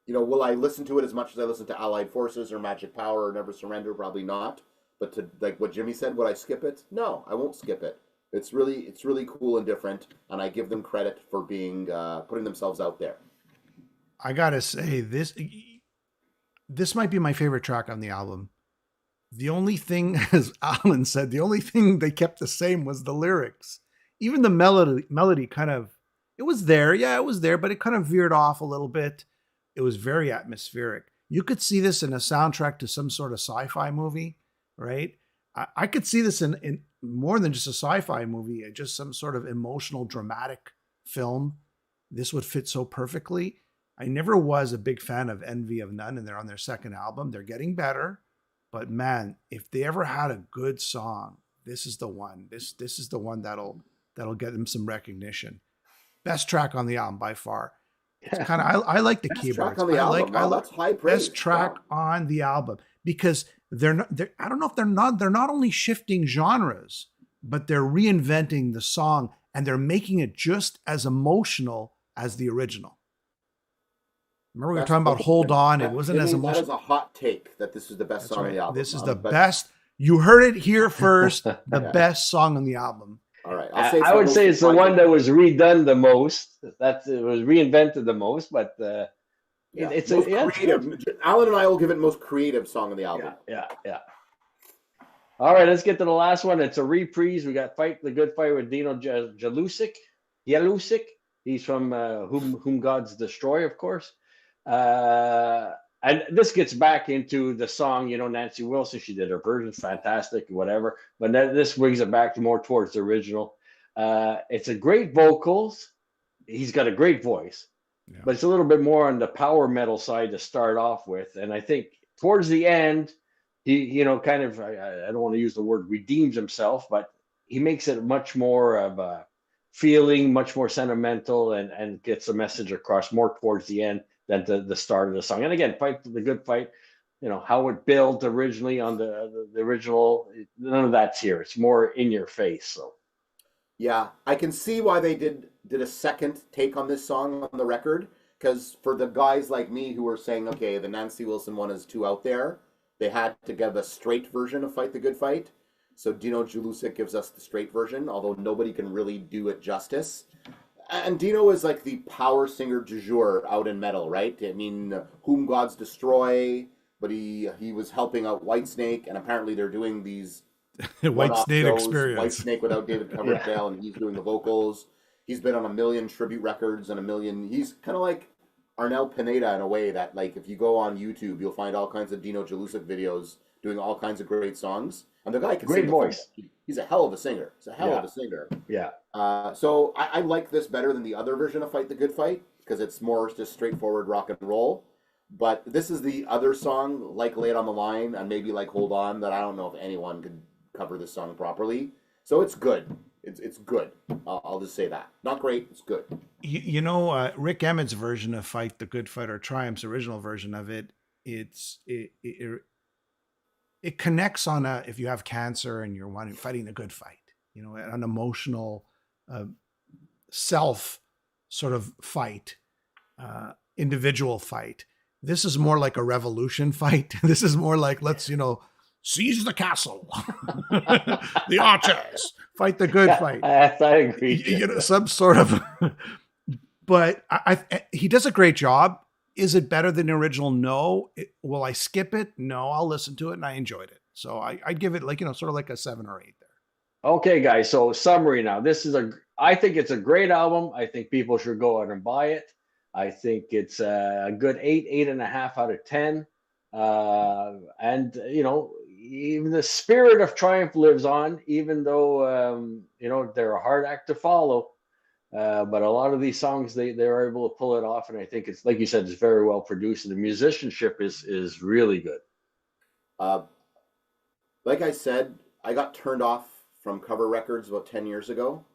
know, will I listen to it as much as I listen to Allied Forces or Magic Power or Never Surrender? Probably not. But to like what Jimmy said, would I skip it? No, I won't skip it. It's really cool and different, and I give them credit for being putting themselves out there. I gotta say, this might be my favorite track on the album. The only thing, as Alan said, the only thing they kept the same was the lyrics. Even the melody kind of, it was there, yeah, it was there, but it kind of veered off a little bit. It was very atmospheric. You could see this in a soundtrack to some sort of sci-fi movie. Right? I could see this in more than just a sci-fi movie, just some sort of emotional, dramatic film. This would fit so perfectly. I never was a big fan of Envy of None, and they're on their second album. They're getting better. But man, if they ever had a good song, this is the one. This is the one that'll get them some recognition. Best track on the album by far. It's kind of I like the keyboards. I like high praise. Best track on the album because they're not. I don't know if they're not only shifting genres, but they're reinventing the song and they're making it just as emotional as the original. Remember we were talking about Hold On. It wasn't as emotional. That is a hot take that this is the best song on the album. This is the best. You heard it here first. The best song on the album. All right. I would say it's the one that was redone the most. It was reinvented the most, but it's creative. Alan and I will give it most creative song on the album. Yeah. All right, let's get to the last one. It's a reprise. We got Fight the Good Fight with Dino Jalusic. He's from Whom Gods Destroy, of course. And this gets back into the song, you know, Nancy Wilson, she did her version, fantastic, whatever. But this brings it back to more towards the original. It's a great vocals. He's got a great voice, but it's a little bit more on the power metal side to start off with. And I think towards the end, he, you know, kind of, I don't want to use the word redeems himself, but he makes it much more of feeling, much more sentimental, and gets the message across more towards the end than the start of the song. And again, Fight the Good Fight, how it built originally on the original, none of that's here. It's more in your face. So Yeah, I can see why they did a second take on this song on the record, because for the guys like me who were saying, okay, the Nancy Wilson one is too out there, they had to give a straight version of Fight the Good Fight. So Dino Jelusic gives us the straight version, although nobody can really do it justice. And Dino is like the power singer du jour out in metal, right? I mean, Whom Gods Destroy, but he was helping out Whitesnake, and apparently they're doing these Whitesnake Experience. Whitesnake without David Coverdale, and he's doing the vocals. He's been on a million tribute records and a million. He's kind of like Arnel Pineda in a way that, like, if you go on YouTube, you'll find all kinds of Dino Jelusic videos doing all kinds of great songs. And the guy can great sing. Voice. He's a hell of a singer. He's a hell of a singer. Yeah. So I like this better than the other version of Fight the Good Fight because it's more just straightforward rock and roll. But this is the other song, like Lay It on the Line and maybe like Hold On, that I don't know if anyone could cover this song properly. So it's good. It's good. I'll just say that. Not great. It's good. Rick Emmett's version of Fight the Good Fight, or Triumph's original version of it, it connects on if you have cancer and you're fighting the good fight, an emotional self sort of fight, individual fight. This is more like a revolution fight. This is more like, let's, seize the castle, the archers, fight the good fight. I agree. Some sort of, but he does a great job. Is it better than the original? No. Will I skip it? No, I'll listen to it, and I enjoyed it. So I'd give it sort of like a 7 or 8 there. Okay, guys. So summary now. I think it's a great album. I think people should go out and buy it. I think it's a good 8.5 out of 10. And even the spirit of Triumph lives on, even though they're a hard act to follow. But a lot of these songs, they're able to pull it off, and I think it's, like you said, it's very well produced, and the musicianship is really good. Like I said, I got turned off from cover records about 10 years ago.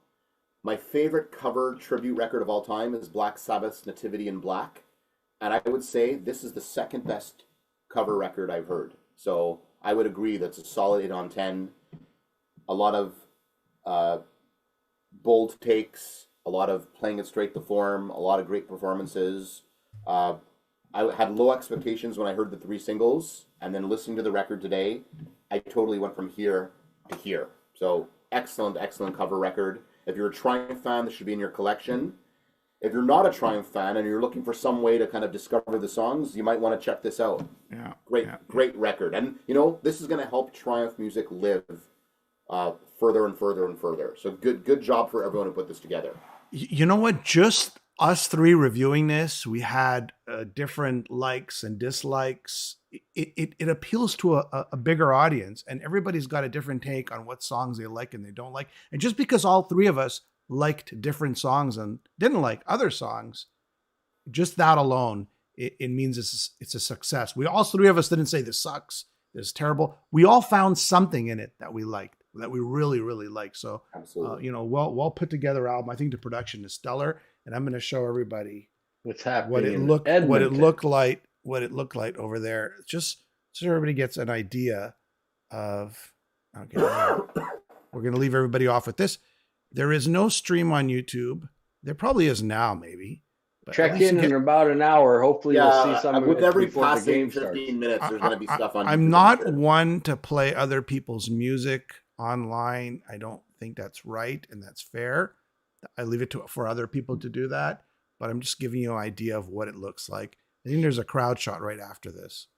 My favorite cover tribute record of all time is Black Sabbath's Nativity in Black, and I would say this is the second best cover record I've heard. So I would agree that's a solid 8 on 10. A lot of bold takes, a lot of playing it straight to form, a lot of great performances. I had low expectations when I heard the 3 singles, and then listening to the record today, I totally went from here to here. So excellent, excellent cover record. If you're a Triumph fan, this should be in your collection. If you're not a Triumph fan and you're looking for some way to kind of discover the songs, you might want to check this out. Yeah, great record. And, this is going to help Triumph music live further and further and further. So good job for everyone who put this together. You know what? Just us 3 reviewing this, we had different likes and dislikes. It appeals to a bigger audience, and everybody's got a different take on what songs they like and they don't like. And just because all 3 of us liked different songs and didn't like other songs, just that alone, it means it's a success. All 3 of us didn't say this sucks, this is terrible. We all found something in it that we liked, that we really, really like. So, absolutely, well put together album. I think the production is stellar, and I'm going to show everybody what's happening, what it looked like over there, just so everybody gets an idea of. Okay, we're going to leave everybody off with this. There is no stream on YouTube. There probably is now, maybe. But check in about an hour. Hopefully, you'll see some with every passing 15 minutes. There's going to be stuff on. I'm not one to play other people's music online. I don't think that's right and that's fair. I leave it for other people to do that, but I'm just giving you an idea of what it looks like. I think there's a crowd shot right after this,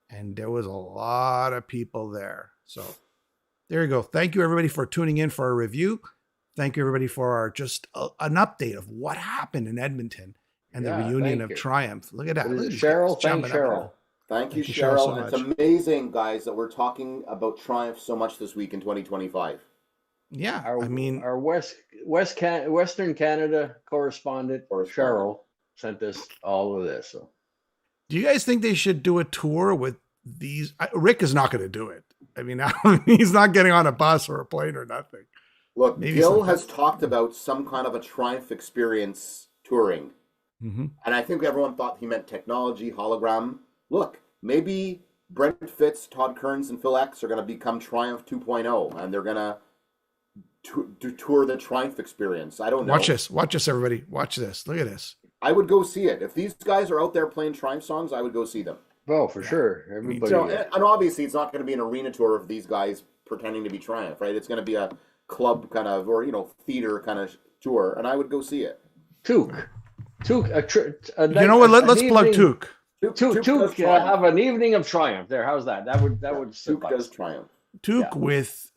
and there was a lot of people there. So there you go. Thank you everybody for tuning in for our review. Thank you everybody for an update of what happened in Edmonton and the reunion of Triumph. Look at that. Look at Cheryl. Thank Cheryl. Thank you, Cheryl. So it's amazing, guys, that we're talking about Triumph so much this week in 2025. Yeah, our Western Canada correspondent Cheryl sent us all of this. So, do you guys think they should do a tour with these? Rick is not going to do it. I mean, he's not getting on a bus or a plane or nothing. Look, Maybe Gil something. has talked about some kind of a Triumph experience touring. Mm-hmm. And I think everyone thought he meant technology, hologram. Look, maybe Brent Fitz, Todd Kearns, and Phil X are going to become Triumph 2.0, and they're going to tour the Triumph experience. I don't know. Watch this, everybody. Watch this. Look at this. I would go see it. If these guys are out there playing Triumph songs, I would go see them. Oh, for sure. Everybody. So, and obviously, it's not going to be an arena tour of these guys pretending to be Triumph, right? It's going to be a club kind of, or theater kind of tour, and I would go see it. Took. You know what? Let's plug Took. Took have an evening of Triumph there. How's that? That would Took suffice. does Triumph. Took with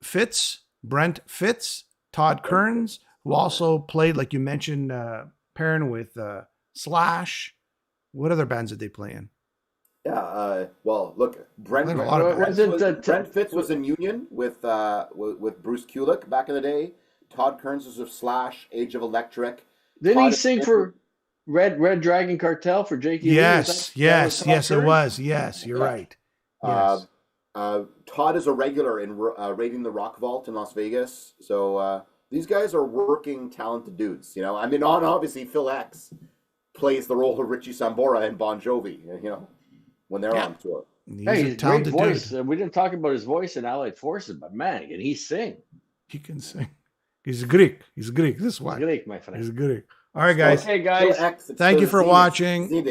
Fitz, Brent Fitz, Todd Kearns, who also played, like you mentioned, pairing with Slash. What other bands did they play in? Yeah. Well, look, Brent Fitz was in Union with Bruce Kulick back in the day. Todd Kearns was with Slash, Age of Electric. Didn't he sing for Red Dragon Cartel for Jakey Lee? Yes, it was. Yes, you're right. Yes. Todd is a regular in Raiding the Rock Vault in Las Vegas. So these guys are working, talented dudes. I mean, obviously Phil X plays the role of Richie Sambora in Bon Jovi. When they're on tour. He's a great voice. We didn't talk about his voice in Allied Forces, but man, can he sing? He can sing. He's Greek. This is why. Greek, my friend. He's Greek. All right, guys. Okay, guys. Thank you for watching.